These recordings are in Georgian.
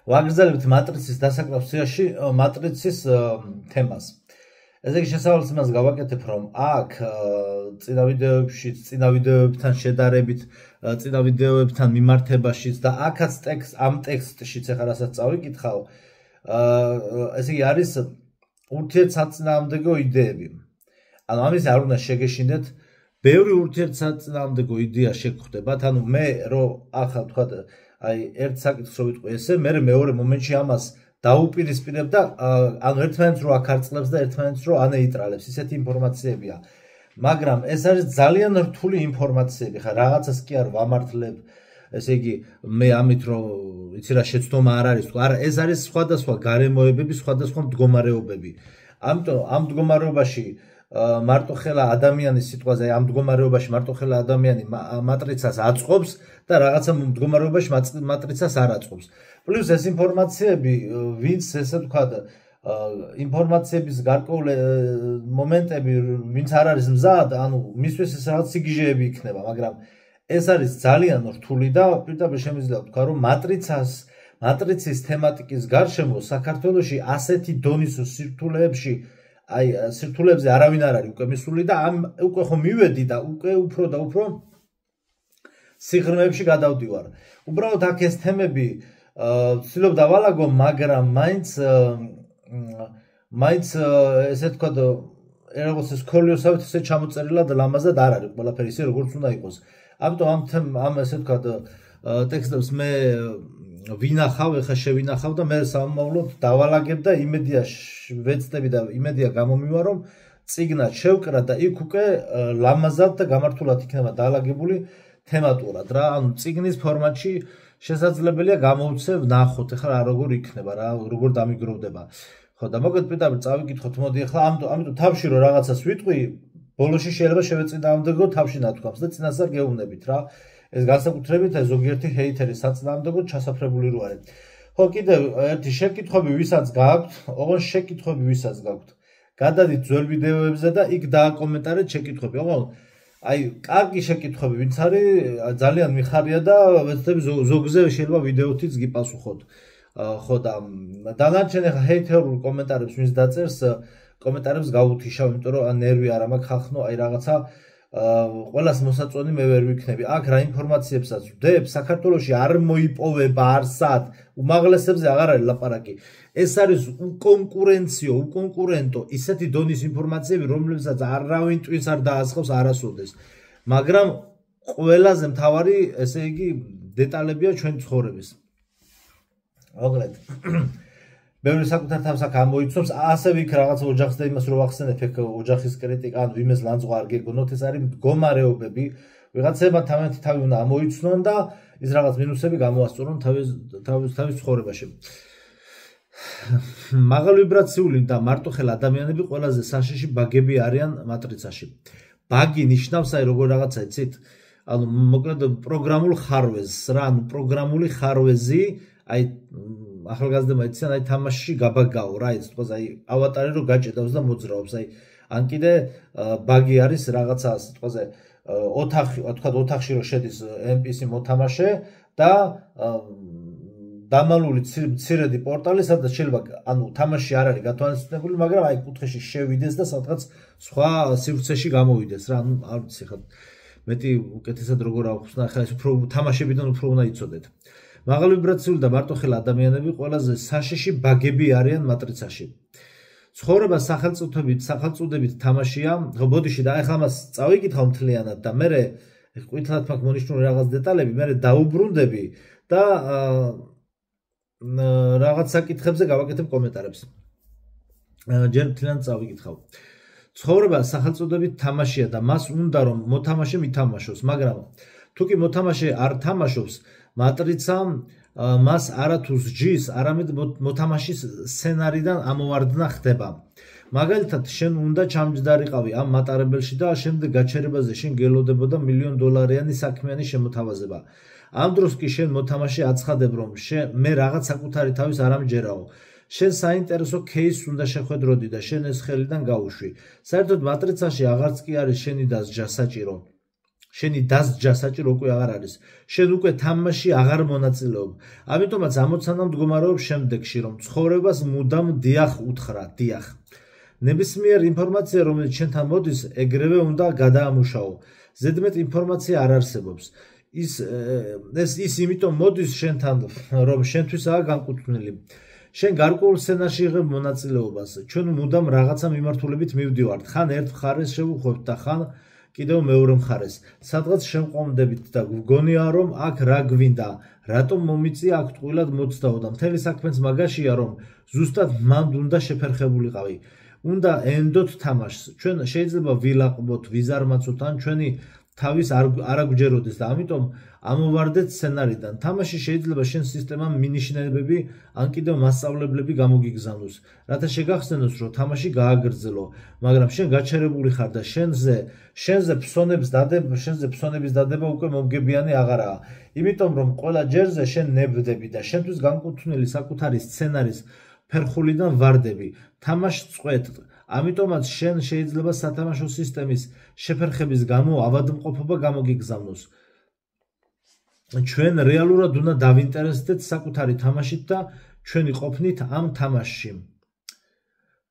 ვაგრძელებთ მატრიცის დასაკრავს სიაში მატრიცის თემას. ესე იგი შესავალს იმას გავაკეთებ, რომ აქ წინა ვიდეოებთან შედარებით, წინა ვიდეოებთან მიმართებაშიც და აქაც ამ ტექსტშიც ახლა რასაც წავიკითხავ, ესე იგი არის ურთიერთსაწინააღმდეგო იდეები. ანუ ამის არ უნდა შეგეშინდეთ, ბევრი ურთიერთსაწინააღმდეგო იდეა შეგხვდებათ, ანუ მე რომ ახლა თქვა აი ერთ საკითხს რო ვიტყვი ესე, მე მეორე მომენტში ამას დაუპირისპირებ და ანუ ერთმანეთს რო აქარწყლებს და ერთმანეთს რო ანეიტრალებს, ისეთი ინფორმაციებია. მაგრამ ეს არის ძალიან რთული ინფორმაციები, ხა რაღაცას კი არ ვამართლებ, ესე იგი მე ამით რომ იცი რა შეცდომა არ არის, არა, ეს არის სხვადასხვა გარემოებები, სხვადასხვა მდგომარეობები. ამიტომ ამ მდგომარეობაში მარტოხელა ადამიანის სიტყვაზე, ამ მდგომარეობაში მარტოხელა ადამიანი მატრიცას აწყობს და რაღაცა მდგომარეობაში მატრიცას არ აწყობს. პლუს ეს ინფორმაციები, ვინც ესე ვთქვათ, ინფორმაციების გარკვეული მომენტები, ვინც არ არის მზად, ანუ მისთვის ეს რაღაც სიგიჟეები იქნება, მაგრამ ეს არის ძალიან რთული და პირდაპირ შემიძლია ვთქვა, რომ მატრიცის თემატიკის გარშემო საქართველოში ასეთი დონის სირთულეებზე არავინ არ არის უკვე მისული და უკვე ხო მივედი და უკვე უფრო და უფრო სიღრმეებში გადავდივარ. უბრალოდ აქ ეს თემები ვცდილობ დავალაგო, მაგრამ მაინც ესე თქვა როგორც ეს ქოლიოსავით ესე ჩამოწერილად ლამაზად არ არის ყველაფერი ისე როგორც უნდა იყოს. ამიტომ ამ ესე თქვა ტექსტებს მე ვინახავ, ეხა შევინახავ და მე სამომავლოდ დავალაგებ და იმედია ვეცდები და იმედია გამომივა, რომ წიგნად შევკრა და იქ უკვე ლამაზად და გამართულად იქნება დაალაგებული თემატურად რა, ანუ წიგნის ფორმატში შესაძლებელია გამოვცე ვნახოთ, ეხლა როგორ იქნება რა, როგორ დამიგროვდება. ხო და მოგეთ პირდაპირ წავიკითხოთ, მოდი ეხლა ამიტომ თავში რომ რაღაცას ვიტყვი, ბოლოში შეიძლება შევეწინააღმდეგო თავში ნათქვამს და წინასწარ გეუბნებით რა. ეს განსაკუთრებით ზოგიერთი ჰეითერი საწინააღმდეგო ჩასაფრებული რო არის. ხო, კიდევ ერთი შეკითხვები ვისაც გაქვთ, ოღონდ შეკითხვები ვისაც გაქვთ. გადადით ძველ ვიდეოებზე და იქ დააკომენტარეთ შეკითხვები. ოღონდ აი, კარგი შეკითხვები ვინც არის, ძალიან მიხარია და ვეცდები ზოგზე შეიძლება ვიდეოთიც გიპასუხოთ. ხო და დანარჩენ ახლა ჰეითერულ კომენტარებს ვინც დაწერს, კომენტარებს გავუთიშავ, იმიტომ რომ ნერვი არ მაქვს ხახნო, აი რაღაცა ყველას მოსაწონი მე ვერ ვიქნები. აქ რა ინფორმაციებსაც ვდებ, საქართველოში არ მოიპოვება არსად, უმაღლესებზე აღარ არის ლაპარაკი. ეს არის უკონკურენტო, ისეთი დონის ინფორმაციები, რომლებსაც არავინ ტვინს არ დაასხავს არასოდეს. მაგრამ ყველაზე მთავარი, ესე იგი, დეტალებია ჩვენი ცხოვრების. მოკლედ. ბევრი საკუთარ თავს აქ ამოიცნობს, ასევე იქ რაღაც ოჯახს და იმას რო ვახსენებ, ეგ ოჯახის კრიტიკა, ანუ იმეს ლანძღვა არ გეგონოთ, ეს არის მდგომარეობები, ვიღაცებმა თავიანთი თავი უნდა ამოიცნონ და ის რაღაც მინუსები გამოასწორონ თავის ცხოვრებაში. მაღალვიბრაციული და მარტოხელა ადამიანები ყველაზე საშიში ბაგები არიან მატრიცაში. ბაგი ნიშნავს აი როგორ რაღაცა იცით? ანუ მოკლედ პროგრამულ ხარვეზს რა, ანუ პროგრამული ხარვეზი, აი ახალგაზრდებმა იციან, აი თამაშში გაბაგაო რა, ის თქოს აი ავატარი რო გაჭედავს და მოძრაობს, აი ან კიდე ბაგი არის რაღაცა თქოს ოთახში რო შედის NPC მოთამაშე და დამალული მცირედი პორტალი, სადაც შეიძლება ანუ თამაში არ არის გათვალისწინებული, მაგრამ აი კუთხეში შევიდეს და სადღაც სხვა სივრცეში გამოვიდეს რა, ანუ არ ვიცი ხა მეტი უკეთესად როგორ ავხსნა, ხა ეს უფრო თამაშებიდან უფრო უნდა იცოდეთ. მაღალვიბრაციული და მარტოხელა ადამიანები ყველაზე საშიში ბაგები არიან მატრიცაში. ცხოვრება სახელწოდებით თამაშია. ხო, ბოდიში და ახლა მას წავიკითხავ მთლიანად და მე ყვითლად მაქვს მონიშნული რაღაც დეტალები, მე დაუბრუნდები და რაღაც საკითხებზე გავაკეთებ კომენტარებს. ჯერ მთლიანად წავიკითხავ. ცხოვრება სახელწოდებით თამაშია და მას უნდა რომ მოთამაშე მითამაშოს, მაგრამ თუ კი მოთამაშე არ თამაშობს, მატრიცა მას არათუ სჯის, არამედ მოთამაშის სცენარიდან ამოვარდნა ხდება. მაგალითად, შენ უნდა ჩამჯდარიყავი ამ მატარებელში და შემდეგ გაჩერებაზე შენ გელოდებოდა $1,000,000-იანი საქმიანი შემოთავაზება. ამ დროს კი შენ მოთამაშე აცხადებ, რომ მე რაღაც საკუთარი თავის არ ამჯერაო. შენ საინტერესო кейსს უნდა შეხვედროდი და შენ ეს ხელიდან გაუშვი. საერთოდ მატრიცაში აღარც კი არის შენი დასჯა საჭირო. შენი დასჯა საჭირო უკვე აღარ არის. შენ უკვე თამაში აღარ მონაწილეობ. ამიტომაც ამოცანა მდგომარეობს შემდეგში, რომ ცხოვრებას მუდამ დიახ უთხრა, დიახ. ნებისმიერ ინფორმაცია, რომელიც შენთან მოდის, ეგრევე უნდა გადაამუშაო. ზედმეტ ინფორმაცია არ არსებობს. ის იმიტომ მოდის შენთან, რომ შენთვისაა განკუთვნილი. შენ გარკვეულ სცენარში იღებ მონაწილეობას. ჩვენ მუდამ რაღაცა მიმართულებით მივდივართ. ხან ერთ მხარეს შევუხვევთ და ხან კიდევ მეორე მხარეს. სადღაც შემყვამდებით და გვგონია, რომ აქ რა გვინდა, რატომ მომიწია აქ ტყუილად მოცდაო და მთელი საქმეც მაგაშია, რომ ზუსტად მანდ უნდა შეფერხებულიყავი. უნდა ენდოთ თამაშს. ჩვენ შეიძლება ვილაყბოთ, ვიზარმაცოთ ან ჩვენი თავის არ აგვჯეროდეს და ამიტომ ამოვარდეთ სცენარიდან. თამაში შეიძლება შენ სისტემამ მინიშნებები ან კიდევ მასწავლებლები გამოგიგზავნოს, რათა შეგახსენოს, რომ თამაში გააგრძელო, მაგრამ შენ გაჩერებული ხარ და შენზე ფსონების დადება უკვე მომგებიანი აღარაა. იმიტომ რომ ყველა ჯერზე შენ ნებდები და შენთვის განკუთვნილი საკუთარი სცენარის ფერხულიდან ვარდები. თამაშს წყვეტ. ამიტომაც შენ შეიძლება სათამაშო სისტემის შეფერხების გამო ავადმყოფობა გამოგიგზავნოს. ჩვენ რეალურად უნდა დავინტერესდეთ საკუთარი თამაშით და ჩვენი ყოფნით ამ თამაშში.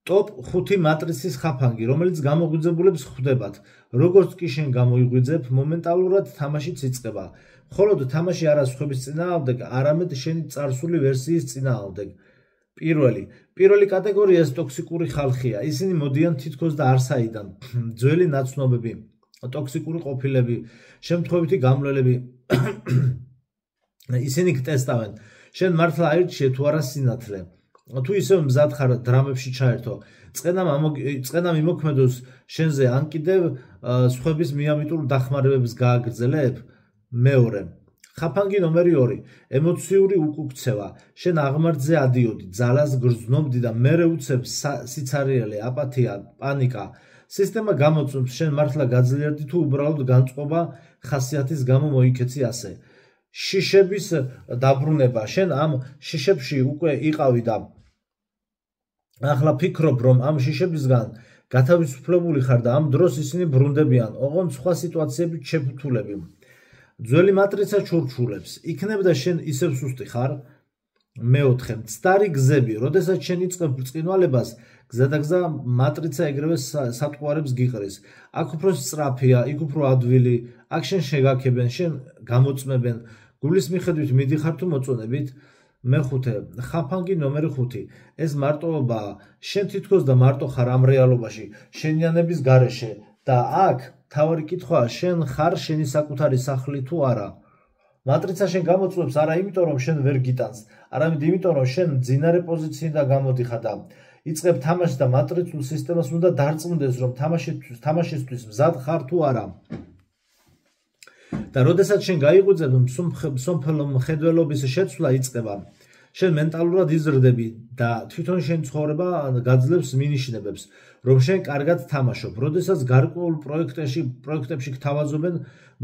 ტოპ 5 მატრიცის ხაფანგი, რომელიც გამოგვიძებულებს ხვდებათ. როგორც კი შენ გამოიღვიძებ, მომენტალურად თამაშიც იწყება. მხოლოდ თამაში არა სხვების წინააღმდეგ, არამედ შენი წარსული ვერსიის წინააღმდეგ. პირველი კატეგორია ეს ტოქსიკური ხალხია. ისინი მოდიან თითქოს და არსაიდან. ძველი ნაცნობები, ტოქსიკური ყოფილები, შემთხვევითი გამლელები. ისინი გტესტავენ. შენ მართლა აირჩიე თუ არა სინათლე. თუ ისევ მზად ხარ დრამებში ჩაერთო, წყენამ იმოქმედოს შენზე ან კიდევ სხვების მიამიტულ დახმარებებს გააგრძელებ. მეორე ხაფანგი ნომერი 2 ემოციური უკუქცევა. შენ აღმართზე ადიოდი, ძალას გრძნობდი და მერე უცებ სიცარიელე, აპათია, პანიკა. სისტემა გამოწვევს შენ მართლა გაძლიერდი თუ უბრალოდ განწყობა ხასიათის გამო მოიქეცი ასე. შიშების დაბრუნება. შენ ამ შიშებში უკვე იყავი და ახლა ფიქრობ, რომ ამ შიშებისგან გათავისუფლებული ხარ და ამ დროს ისინი ბრუნდებიან, ოღონდ სხვა სიტუაციებით შეფუთულები. ძველი მატრიცა ჩურჩულებს. იქნებ და შენ ისევ სუსტი ხარ. მეოთხე მცდარი გზები. როდესაც შენ იწყებ ბრწყინვალებას, გზადაგზა მატრიცა ეგრევე სატყუარებს გიყრის. აქ უფრო სწრაფია, იქ უფრო ადვილი, აქ შენ შეგაქებენ, შენ გამოწმებენ. გულის მიხედვით მიდიხარ თუ მოწონებით. მეხუთე ხაფანგი ნომერი 5 ეს მარტოობაა. შენ თითქოს და მარტო ხარ ამ რეალობაში, შენიანების გარეშე და აქ თავი კითხვაა, შენ ხარ შენი საკუთარი სახლი თუ არა. მატრიცა შენ გამოწვევს არა იმიტომ რომ შენ ვერ გიტანს, არამედ იმიტომ რომ შენ მძინარე პოზიციიდან გამოდიხარ და იწყებ თამაში და მატრიცულ სისტემას უნდა დარწმუნდეს რომ თამაშისთვის მზად ხარ თუ არა. და როდესაც შენ გაიღვიძებ მსოფლო მხედველობის შეცვლა იწყება. შენ მენტალურად იზრდები და თვითონ შენ ცხოვრება გაძლევს მინიშნებებს, რომ შენ კარგად თამაშობ. როდესაც გარკვეულ პროექტებში გთავაზობენ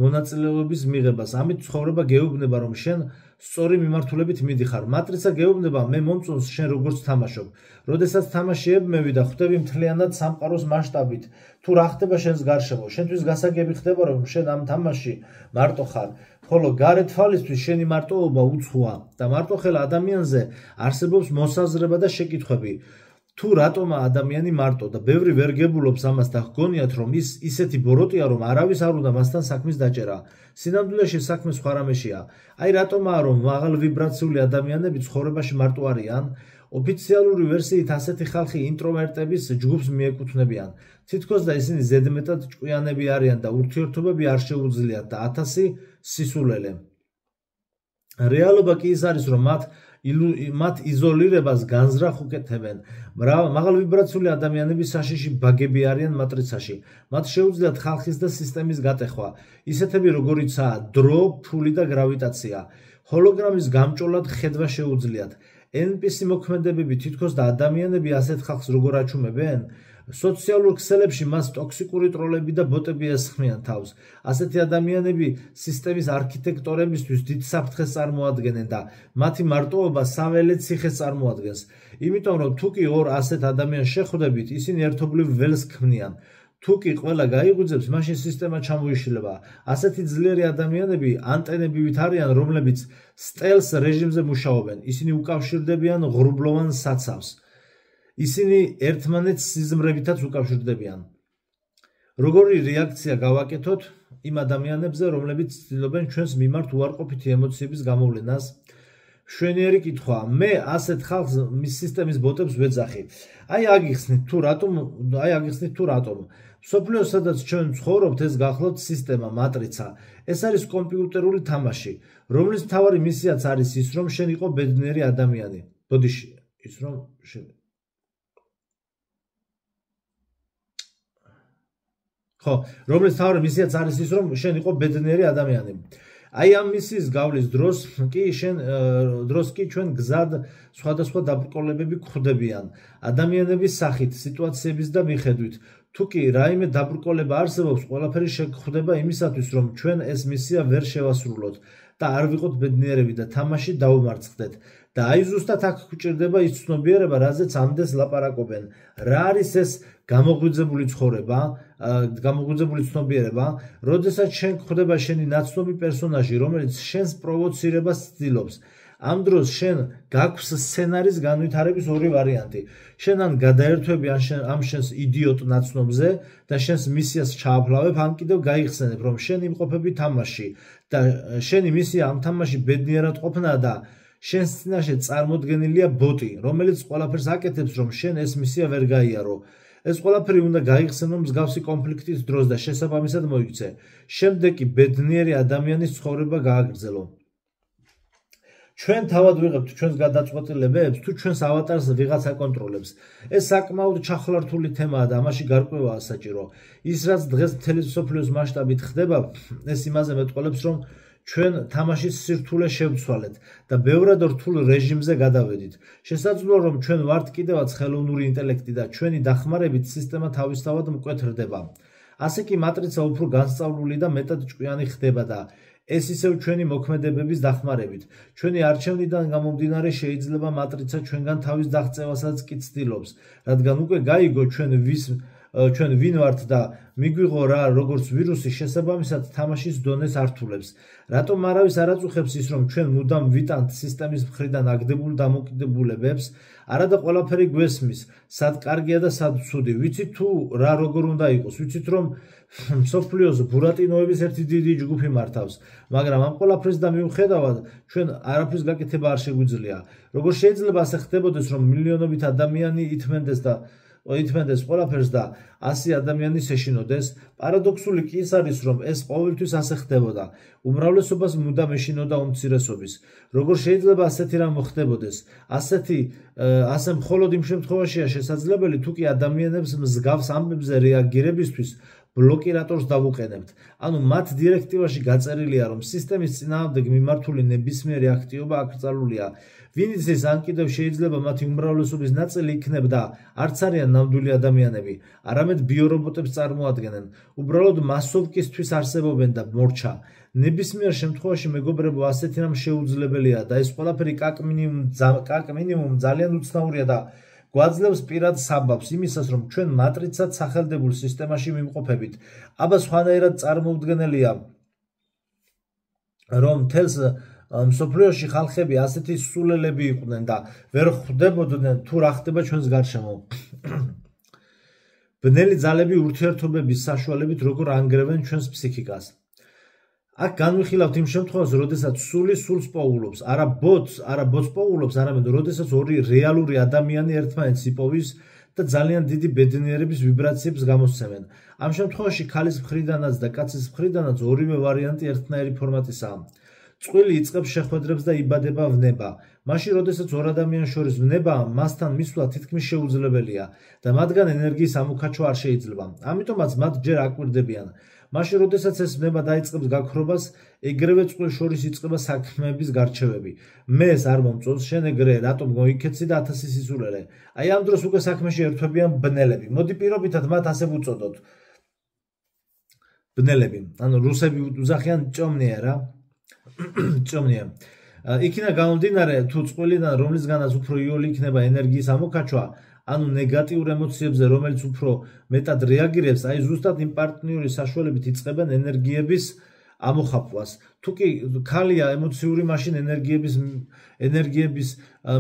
მონაწილეობის მიღებას, ამით ცხოვრება გეუბნება, რომ შენ სწორი მიმართულებით მიდიხარ. მატრიცა გეუბნება, მე მომწონს შენ როგორც თამაშობ. როდესაც თამაში ებმევი და ხვდები მთლიანად სამყაროს მასშტაბით, თუ რა ხდება შენს გარშემო, შენთვის გასაგები ხდება, რომ შენ ამ თამაში მარტო ხარ. ხოლო გარე თვალისთვის შენი მარტოობა უცხოა და მარტოხელ ადამიანზე არსებობს მოსაზრება და შეკითხვები. თუ რატომა ადამიანი მარტო და ბევრი ვერ გებულობს ამას და გგონიათ რომ ის ისეთი ბოროტია რომ არავის არ უნდა მასთან საქმის დაჭერა. სინამდვილეში საქმე სხვა რამეშია. აი რატომაა რომ მაღალ ვიბრაციული ადამიანები ცხოვრებაში მარტო არიან? ოფიციალური ვერსიით ასეთი ხალხი ინტროვერტების ჯგუფს მიეკუთვნებიან. თითქოს და ისინი ზედმეტად ჭკვიანები არიან და ურთიერთობები არ შეუძლიათ და 1000 სისულელე. რეალობა კი ის არის რომ მათ იზოლირებას განზრახ უკეთებენ. მაღალ ვიბრაციული ადამიანები საშიში ბაგები არიან მატრიცაში. მათ შეუძლიათ ხალხის და სისტემის გატეხვა, ისეთები როგორიცაა დრო, ფული და გრავიტაცია. ჰოლოგრამის გამჭოლად ხედვა შეუძლიათ. NPC მოქმედებები თითქოს და ადამიანები ასეთ ხალხს როგორ აჩუმებენ? სოციალურ ქსელებში მას ტოქსიკური ტროლები და ბოტები ესხმიან თავს. ასეთი ადამიანები სისტემის არქიტექტორებისთვის დიდ საფრთხეს წარმოადგენენ და მათი მარტოობა საველე ციხეს წარმოადგენს. იმიტომ რომ თუ კი ორ ასეთ ადამიანს შეხვდებით, ისინი ერთობლივ ველს ქმნიან. თუ კი ყველა გაიღვიძებს, მაშინ სისტემა ჩამოიშლება. ასეთი ძლიერი ადამიანები ანტენებივით არიან, რომლებიც სტელს რეჟიმზე მუშაობენ. ისინი უკავშირდებიან ღრუბლოვან საცავს. ისინი ერთმანეთს სიზმრებითაც უკავშირდებიან. როგორი რეაქცია გავაკეთოთ იმ ადამიანებზე, რომლებიც ცდილობენ ჩვენს მიმართ უარყოფითი ემოციების გამოვლენას? შვენიერი კითხვა. მე ასეთ ხალხს მის სისტემის ბოტებს ვეძახი. აი აგიხსნით თუ რატომ. მსოფლიოს სადაც ჩვენ ვცხოვრობთ, ეს გახლავთ სისტემა, მატრიცა. ეს არის კომპიუტერული თამაში, რომლის მთავარი მისიაც არის ის, რომ შენ იყო ბედნიერი ადამიანი. ბოდიში, ის რომ შენ რომლის მთავარი მისიაც არის ის, რომ შენ იყო ბედნიერი ადამიანი. აი ამ მისიის გავლის დროს კი ჩვენ გზად სხვადასხვა დაბრკოლებები გვხვდებიან ადამიანების სახით, სიტუაციების და მიხედვით. თუ კი რაიმე დაბრკოლება არსებობს, ყველაფერი შეგხვდება იმისათვის, რომ ჩვენ ეს მისია ვერ შევასრულოთ და არ ვიყოთ ბედნიერები და თამაში დაუმარცხდეთ. და აი ზუსტად აქ გვჭირდება ის ცნობიერება, რაზეც ამდენს ლაპარაკობენ. რა არის ეს გამოღვიძებული ცნობიერება, როდესაც შენ გვხვდება შენი ნაცნობი პერსონაჟი, რომელიც შენს პროვოცირებას ცდილობს. ამ დროს შენ გაქვს სცენარის განვითარების ორი ვარიანტი. შენ ან გადაერთვები ამ შენს იდიოტ ნაცნობზე და შენს მისიას ჩააფლავებ, ან კიდევ გაიხსენებ, რომ შენ იმყოფები თამაში და შენი მისია ამ თამაში ბედნიერად ყოფნა და შენს წინაშე წარმოდგენილია ბოტი, რომელიც ყველაფერს აკეთებს, რომ შენ ეს მისია ვერ გაიარო. ეს ყველაფერი უნდა გაიხსენო მსგავსი კონფლიქტის დროს და შესაბამისად მოიქცე. შემდეგ კი ბედნიერი ადამიანის ცხოვრება გააგრძელო. ჩვენ თავად ვიღებთ ჩვენს გადაწყვეტილებებს, თუ ჩვენს ავატარს ვიღაც აკონტროლებს. ეს საკმაოდ ჩახლართული თემაა და ამაში გარკვევაა საჭირო. ის რაც დღეს მთელი მსოფლიოს მასშტაბით ხდება, ეს იმაზე მეტყველებს, რომ ჩვენ თამაშის სირთულე შევცვალეთ და ბევრად რთულ რეჟიმზე გადავედით. შესაძლოა, რომ ჩვენ ვართ კიდევაც ხელოვნური ინტელექტი და ჩვენი დახმარებით სისტემა თავისთავად მკვეთრდება. ასე კი მატრიცა უფრო განსწავლული და მეტად ჭკვიანი ხდება და ეს ისევ ჩვენი მოქმედებების დახმარებით. ჩვენი არჩევნიდან გამომდინარე შეიძლება მატრიცა ჩვენგან თავის დაღწევასაც კი ცდილობს, რადგან უკვე გაიგო ჩვენ ვინ ვართ და მიგვიღო რა როგორც ვირუსი, შესაბამისად თამაშის დონეს ართულებს. რატომ არავის არ აწუხებს ის, რომ ჩვენ მუდამ ვიტანთ სისტემის მხრიდან აგდებულ დამოკიდებულებებს? არადა ყველაფერი გვესმის, სად კარგია და სად ცუდი. ვიცით თუ რა როგორ უნდა იყოს, ვიცით რომ მსოფლიოს ბურატინოების ერთი დიდი ჯგუფი მართავს, მაგრამ ამ ყველაფრის და მიუხედავად ჩვენ არაფრის გაკეთება არ შეგვიძლია. როგორ შეიძლება ასე ხდებოდეს, რომ მილიონობით ადამიანი ითმენდეს ყველაფერს და 100 ადამიანის ეშინოდეს? პარადოქსული კი ის არის, რომ ეს ყოველთვის ასე ხდებოდა. უმრავლესობას მუდამ ეშინოდა უმცირესობის. როგორ შეიძლება ასეთი რამ მოხდებოდეს? ასე მხოლოდ იმ შემთხვევაშია შესაძლებელი, თუ კი ადამიანებს მსგავს ამბებზე რეაგირებისთვის ბლოკირატორს დავუყენებთ. ანუ მათ დირექტივაში გაწერილია, რომ სისტემის წინააღმდეგ მიმართული ნებისმიერი აქტივობა აკრძალულია. ვინ იცის, ან კიდევ შეიძლება მათი უმრავლესობის ნაწილი იქნებ და არც არიან ნამდვილი ადამიანები, არამედ ბიორობოტებს წარმოადგენენ. უბრალოდ მასოვკისთვის არსებობენ და მორჩა. ნებისმიერ შემთხვევაში მეგობრებო, ასეთი რამ შეუძლებელია და ეს ყველაფერი კაკ მინიმუმ ძალიან უცნაურია და გვაძლევს პირად საბაბს იმისას, რომ ჩვენ მატრიცად სახელდებულ სისტემაში ვიმყოფებით. აბა სხვანაირად წარმოუდგენელია, რომ მთელს მსოფლიოში ხალხები ასეთი სულელები იყვნენ და ვერ ხვდებოდნენ თუ რა ხდება ჩვენს გარშემო. ბნელი ძალები ურთიერთობების საშუალებით როგორ ანგრევენ ჩვენს ფსიქიკას. აქ განვიხილავთ იმ შემთხვევას, როდესაც სული სულს პოულობს, არა ბოტს პოულობს, არამედ როდესაც ორი რეალური ადამიანი ერთმანეთს იპოვის და ძალიან დიდი ბედნიერების ვიბრაციებს გამოსცემენ. ამ შემთხვევაში ქალის მხრიდანაც და კაცის მხრიდანაც ორივე ვარიანტი ერთნაირი ფორმატისაა. წყვილი იწყებს შეხვედრებს და იბადება ვნება. მაშინ, როდესაც ორ ადამიანს შორის ვნებაა, მასთან მისვლა თითქმის შეუძლებელია და მათგან ენერგიის ამოქაჩვა არ შეიძლება. ამიტომაც მათ ჯერ აკვირდებიან. მაშინ, როდესაც ეს ვნება დაიწყებს გაქრობას, ეგრევე წყვილს შორის იწყება საქმეების გარჩევები. მე ეს არ მომწონს, შენ ეგრე რატომ მოიქეცი და 1000 სისულელე. აი ამ დროს უკვე საქმეში ერთვებიან ბნელები. მოდი პირობითად მათ ასე ვუწოდოთ. ბნელები. ანუ რუსები უძახიან ჭომნია რა. ჭომნია. იქიდან გამომდინარე, თუ წყვილიდან რომლისგანაც უფრო იოლი იქნება ენერგიის ამოქაჩვა, ანუ ნეგატიურ ემოციებზე, რომელიც უფრო მეტად რეაგირებს, აი ზუსტად იმ პარტნიორის საშუალებით იწყებენ ენერგიების ამოხაფვას. თუ კი ქალია ემოციური, მაშინ ენერგიების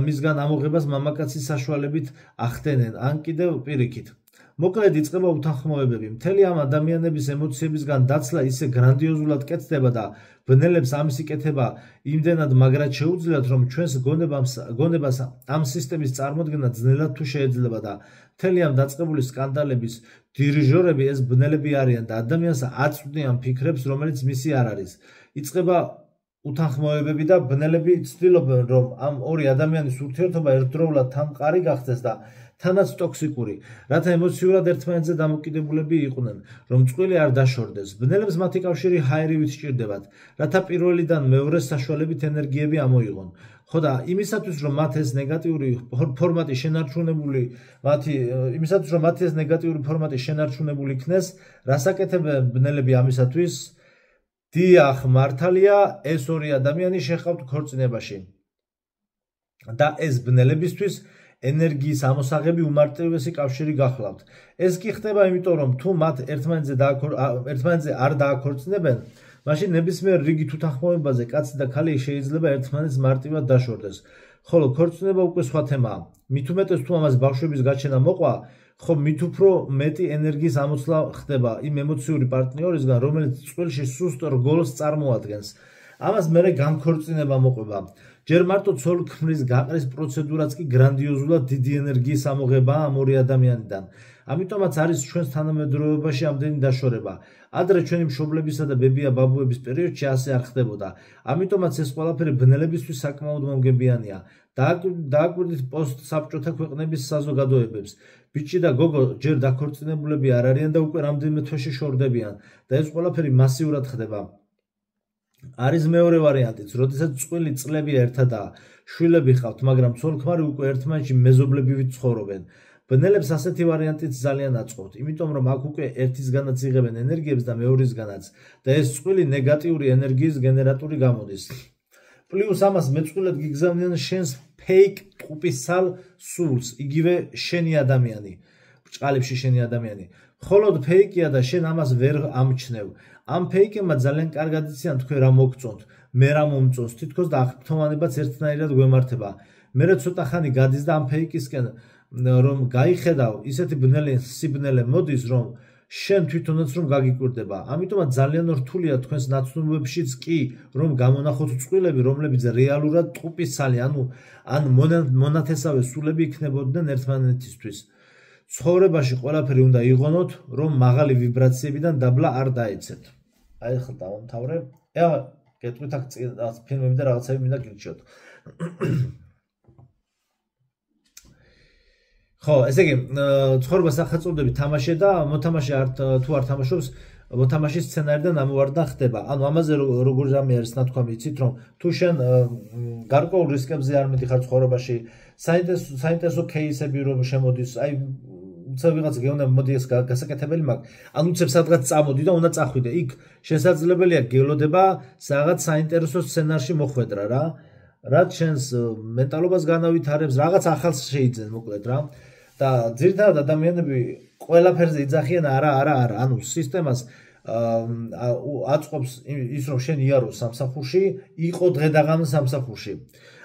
მისგან ამოღებას მამაკაცის საშუალებით ახდენენ, ან კიდევ პირიქით. მოკლედ იწყება უთანხმოებები. მთელი ამ ადამიანების ემოციებისგან დაცლა ისე გრანდიოზულად კეთდება და ბნელებს ამისი კეთება იმდენად მაგრად შეუძლიათ, რომ ჩვენს გონებას ამ სისტემის წარმოქმნა ძნელად თუ შეიძლება და მთელი ამ დაწყებული სკანდალების დირიჟორები ეს ბნელები არიან და ადამიანს აწვდიან ფიქრებს, რომელიც მისი არ არის. იწყება უთანხმოებები და ბნელები ცდილობენ, რომ ამ ორი ადამიანის ურთიერთობა ერთდროულად თანმყარი გახდეს და თანაც ტოქსიკური, რათა ემოციურად ერთმანეთზე დამოკიდებულები იყვნენ, რომ წყვილი არ დაშორდეს. ბნელებს მათი კავშირი ჰაერივით სჭირდებათ, რათა პირველიდან მეორეს საშუალებით ენერგიები ამოიღონ. ხო და იმისათვის, რომ მათ ეს ნეგატიური ფორმატი შენარჩუნებული იქნეს, რას აკეთებენ ბნელები ამისათვის? დიახ, მართალია, ეს ორი ადამიანი შეჰყავთ ქორწინებაში. და ეს ბნელებისთვის ენერგიის ამოსაღები უმარტივესი კავშირი გახლავთ. ეს კი ხდება იმიტომ, რომ თუ მათ ერთმანეთზე არ დააქორწინებენ, მაშინ ნებისმიერ რიგით უთანხმოებაზე კაცი და ქალი შეიძლება ერთმანეთს მარტივად დაშორდეს. ხოლო ქორწინება უკვე სხვა თემაა. მით უმეტეს თუ ამას ბავშვების გაჩენა მოყვა, ხო მით უფრო მეტი ენერგიის ამოცლა ხდება იმ ემოციური პარტნიორისგან, რომელიც წყვილში სუსტ რგოლს წარმოადგენს. ამას მერე განქორწინება მოყვება. ჯერ მარტო ცოლ-ქმრის გაყრის პროცედურაც კი გრანდიოზულად დიდი ენერგიის ამოღებაა ამ ორი ადამიანიდან. ამიტომაც არის ჩვენს თანამედროვეობაში ამდენი დაშორება. ადრე ჩვენი მშობლებისა და ბებია-ბაბუების პერიოდში ასე არ ხდებოდა. ამიტომაც ეს ყველაფერი ბნელებისთვის საკმაოდ მომგებიანია. დააკვირდით პოსტ-საბჭოთა ქვეყნების საზოგადოებებს. ბიჭი და გოგო ჯერ დაქორწინებულები არ არიან და უკვე რამდენიმე თვეში შორდებიან და ეს ყველაფერი მასიურად ხდება. არის მეორე ვარიანტიც, როდესაც წყვილი წლები ერთადაა, შვილები ჰყავთ, მაგრამ ცოლ-ქმარი უკვე ერთმანეთში მეზობლებივით ცხოვრობენ. ბნელებს ასეთი ვარიანტიც ძალიან აწყობთ, იმიტომ რომ აქ უკვე ერთისგანაც იღებენ ენერგიებს და მეორისგანაც და ეს წყვილი ნეგატიური ენერგიის გენერატორი გამოდის. პლუს ამას მეწყვილად გიგზავნიან შენს ფეიქ ტყუპისცალ სულს, იგივე შენი ადამიანი, ბრჭყალებში შენი ადამიანი. მხოლოდ ფეიქია და შენ ამას ვერ ამჩნევ. ამ ფეიქებმა ძალიან კარგად იციან თქვენ რა მოგწონთ, მე რა მომწონს, თითქოს და აღფრთოვანებაც ერთნაირად გვემართება. მე ცოტა ხანი გადის და ამ ფეიქისკენ რომ გაიხედავ, ისეთი სიბნელე მოდის, რომ შენ თვითონაც რომ გაგიკვირდება. ამიტომაც ძალიან რთულია თქვენს ნაცნობებშიც კი, რომ გამონახოთ წყვილები, რომლებიც რეალურად ტყუპისცალი, ან მონათესავე სულები იქნებოდნენ ერთმანეთისთვის. ცხოვრებაში ყველაფერი უნდა იღონოთ, რომ მაღალი ვიბრაციებიდან დაბლა არ დაეცეთ. აი ხა დავამთავრე. გეტყვით აქ ფილმები და რაღაცები მინდა გირჩიოთ. ხო, ესე იგი, ცხოვრება სახელწოდებით თამაში და მოთამაშე თუ არ თამაშობს, მოთამაშის სცენარიდან ამოვარდა ხდება. ანუ ამაზე როგორ რამე არის ნათქვამი, იცით რომ თუ შენ გარკვეულ რისკებზე არ მიდიხარ ცხოვრებაში, საინტერესო кейსები რომ შემოდის, აი უცებ ვიღაც გეუბნება, მოდი ეს გასაკეთებელი მაქვს, ან უცებ სადღაც წამოდი და უნდა წახვიდე. იქ შესაძლებელია გელოდება რაღაც საინტერესო სცენარში მოხვედრა რა. რაც შენს მენტალობას განავითარებს, რაღაც ახალს შეიძენ, მოკლედ რა. და ძირითადად ადამიანები ყველაფერზე იძახიან არა, ანუ სისტემას აწყობს ის რომ შენ იარო სამსახურში, იყო დღე და ღამე სამსახურში.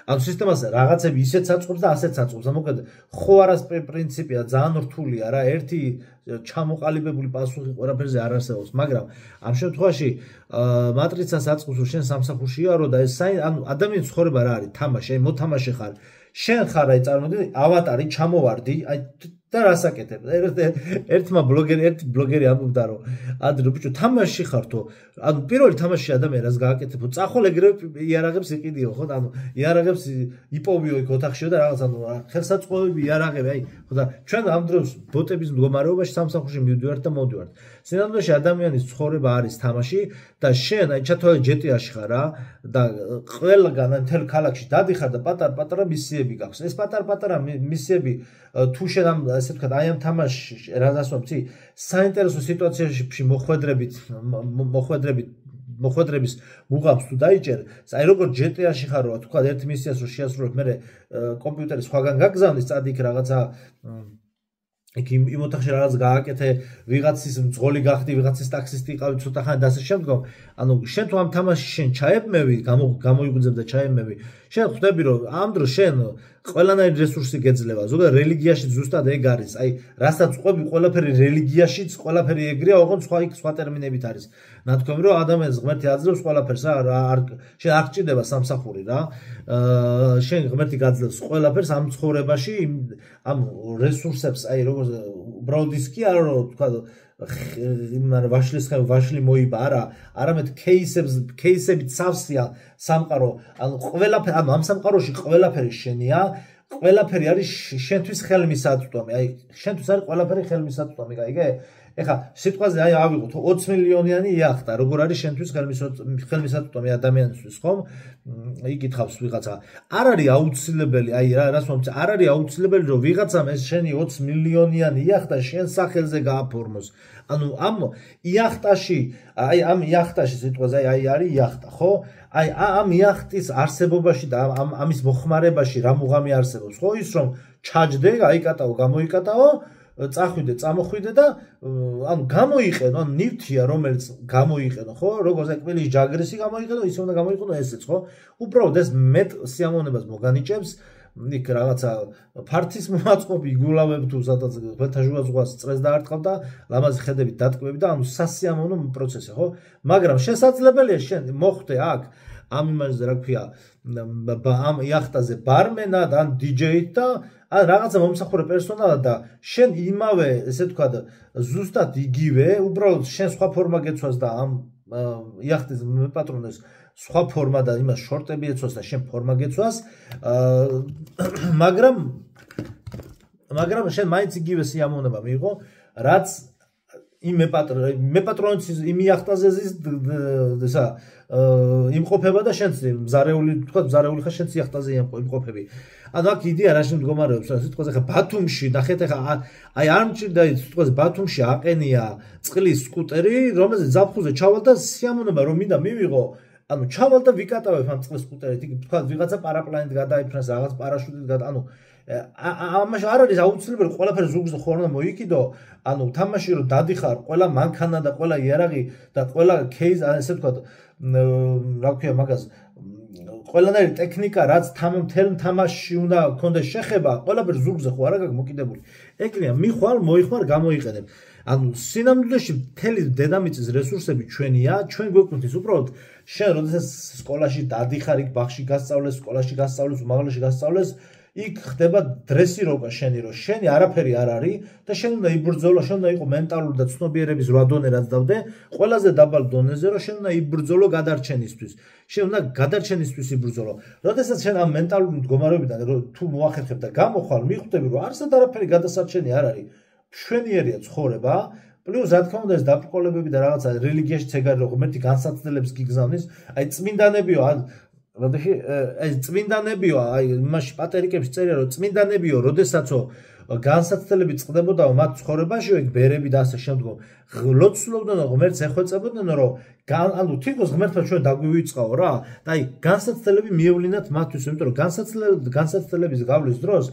ანუ სისტემას რაღაცები ისეც აწყობს და ასეც აწყობს. მოკლედ ხო არას პრინციპია, ძალიან რთულია რა, ერთი ჩამოყალიბებული პასუხი ყველაფერზე არ არსებობს, მაგრამ ამ შემთხვევაში მატრიცას აწყობს რომ შენ სამსახურში იარო და ეს ანუ ადამიანის ცხოვრება რა არის, თამაში, აი მოთამაშე ხარ. შენ ხარ აი წარმოიდგინე ავატარი, ჩამოვარდი, აი და რას აკეთებ? ერთი ბლოგერი ამბობდა რომ ადრე ბიჭო თამაში ხართო, ანუ პირველი თამაში ადამიანი რას გააკეთებო, წახვალ ეგრევე იარაღებს იყიდიო, ხო? ანუ იარაღებს იპოვიო იქ ოთახშიო და რაღაც ანუ ხელსაწყოები იარაღები, აი, ხო და ჩვენ ამ დროს ბოტების მდგომარეობაში სამსახურში მივდივართ და მოვდივართ. სინამდვილეში ადამიანის ცხოვრება არის თამაში და შენ აი ჩათვალე ჯეტიაში ხარ რა და ყველგან მთელ ქალაქში დადიხარ და პატარ-პატარა მისიები გაქვს. ეს პატარ-პატარა მისიები თუ შენ ამ ასე ვთქვათ, აი ამ თამაშში რას ასვამცი, საინტერესო სიტუაციაში მოხვედრებით მოხვედრების მუღამს თუ დაიჭერ, აი როგორ GTA-ში ხარ რა თქვა ერთ მისიას რო შეასრულებ, მე კომპიუტერი სხვაგან გაგზავნის წადი იქ რაღაცა იქ იმ ოთახში რაღაც გააკეთე, ვიღაცის მძღოლი გახდი, ვიღაცის ტაქსისტი იყავი ცოტა ხანი და ასე შემდგომ. ანუ შენ თუ ამ თამაშში შენ ჩაებმევი, გამოიგრძებ და ჩაებმევი, შენ ხვდები რომ ამ დროს შენ ყველანაირი რესურსი გეძლევა. ზოგადად რელიგიაში ზუსტად ეგ არის. აი, რასაც ყვები, ყველაფერი რელიგიაშიც, ყველაფერი ეგრეა, ოღონდ სხვა ტერმინებით არის. ნათქვამი რომ ადამიანს ღმერთი აძლევს ყველაფერს შენ არ გჭირდება სამსახური რა. შენ ღმერთი გაძლევს ყველაფერს ამ ცხოვრებაში, ამ რესურსებს, აი როგორც უბრალოდ ის კი არა რომ თქვა ვაშლი მოიბა არა, არამედ кейსებით სავსეა სამყარო. ანუ ყველაფერი, ანუ ამ სამყაროში ყველაფერი შენია, ყველაფერი არის შენთვის ხელმისაწვდომი. აი, შენთვის არის ყველაფერი ხელმისაწვდომი, გაიგე? ეხა სიტყვაზე აი ავიღოთ 20 მილიონიანი იახტა, როგორ არის შენთვის ხელმისაწვდომი ადამიანისთვის, ხომ? იკითხავს ვიღაცა. არ არის აუცილებელი, აი რას მომწე, არ არის აუცილებელი რომ ვიღაცამ ეს შენი 20 მილიონიანი იახტა შენ სახელზე გააფორმოს. ანუ ამ იახტაში, აი ამ იახტაში სიტყვაზე აი არის იახტა, ხო? აი ამ იახტის არსებობაში და ამის მოხმარებაში რა მუღამი არსებობს, ხო? ის რომ ჩაჯდე, აიკატაო, გამოიკატაო, წახვიდე, წამოხვიდე და ანუ გამოიყენო, ანუ ნივთია, რომელიც გამოიყენო, ხო? როგორც აი კბილის ჯაგრესი გამოიყენო, ისე უნდა გამოიყენო ესეც, ხო? უბრალოდ ეს მეტ სიამოვნებას მოგანიჭებს, იქ რაღაცა ფართის მოაწყობი იგულავებ თუ სადაც ფეთაჟუაზღვას წრეს დაარტყავ და ლამაზი ხედებით დატკბები და ანუ სასიამოვნო პროცესია, ხო? მაგრამ შესაძლებელია შენ მოხვდე აქ ამ იმაზე რა ქვია ამ იახტაზე ბარმენად ან DJ-ით და ან რაღაცა მომსახურე პერსონალად და შენ იმავე ესე ვთქვათ ზუსტად იგივე უბრალოდ შენ სხვა ფორმა გეცვას და ამ იახტის მეპატრონეს სხვა ფორმა და იმას შორტები ეცვას და შენ ფორმა გეცვას მაგრამ შენ მაინც იგივე სიამოვნება მიიღო რაც იმ მეპატრონის იმ იახტაზე ესა იმყოფება და შენც მზარეული თქვა მზარეული ხარ შენც იახტაზე იმყოფები. ანუ აქ იდეა რაში მდგომარეობს, სიტყვაზე ხა ბათუმში ნახეთ ხა აი არ მჭირდა სიტყვაზე ბათუმში აყენია წყლის სკუტერი, რომელზეც ზაფხულზე ჩავალ და სიამოვნება რომ მინდა მივიღო, ანუ ჩავალ და ვიკატავებ ამ წყლის სკუტერით, იქ თქვა ვიღაცა პარაპლანით გადაიფრენს, რაღაც პარაშუტით ანუ ამაში არ არის აუცილებელი ყველაფერი ზურგზე ხო არ უნდა მოიკიდო, ანუ თამაში რომ დადიხარ, ყველა მანქანა და ყველა იარაღი და ყველა кейს, ასე ვთქვათ, რა ქვია მაგას, ყველანაირი ტექნიკა, რაც მთელ თამაშში უნდა გქონდეს შეხება, ყველაფერი ზურგზე ხო არ აქვს მოკიდებული. ეგრეა, მიხვალ, მოიხმარ, გამოიყენებ. ანუ სინამდვილეში მთელი დედამიწის რესურსები ჩვენია, ჩვენ გვეკვდით ის უბრალოდ შენ როდესაც სკოლაში დადიხარ, იქ ბაღში გასწავლეს, სკოლაში გასწავლეს, უმაღლესში გასწავლეს, იქ ხდება დრესირობა შენი, რომ შენი არაფერი არ არის და შენ უნდა იბრძოლო, შენ უნდა იყო მენტალური და ცნობიერების რვა დონე რაც დავდე, ყველაზე დაბალ დონეზე, რომ შენ უნდა იბრძოლო გადარჩენისთვის. შენ უნდა გადარჩენისთვის იბრძოლო. როდესაც შენ ამ მენტალური მდგომარეობიდან თუ მოახერხებ და გამოხვალ, მიხვდები, რომ არსად არაფერი გადასარჩენი არ არის. მშვენიერია ცხოვრება, პლუს რა თქმა უნდა ეს დაბრკოლებები და რაღაცა რელიგიაში ეგ არის, რომ ღმერთი განსაცდელებს გიგზავნის, აი წმინდანებიო როდეში ეს წმინდანებიო, აი იმაში პატერიკებში წერია, რომ წმინდანებიო, როდესაცო განსაცდელები წყდებოდაო მათ ცხოვრებაში, ეგ ბერები და ასე შემდგომ, ლოცულობდნენ, ღმერთს ეხვეწებოდნენ, რომ ანუ თითქოს ღმერთმა ჩვენ დაგვივიწყაო რა, და აი განსაცდელები მიევლინათ მათთვის, იმიტომ რომ განსაცდელების გავლის დროს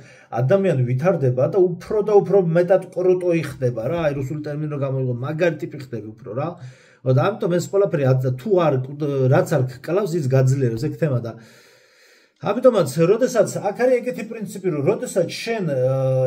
ადამიანი ვითარდება და უფრო მეტად კრუტოი ხდება რა, აი რუსული ტერმინი რო გამოიღო, მაგარი ტიპი ხდები უფრო რა. და ამიტომ ეს ყველაფერი თუ არ რაც არ გკლავს ის გაძლიერებს ეგ თემა და ამიტომაც როდესაც აქ არის ეგეთი პრინციპი რომ როდესაც შენ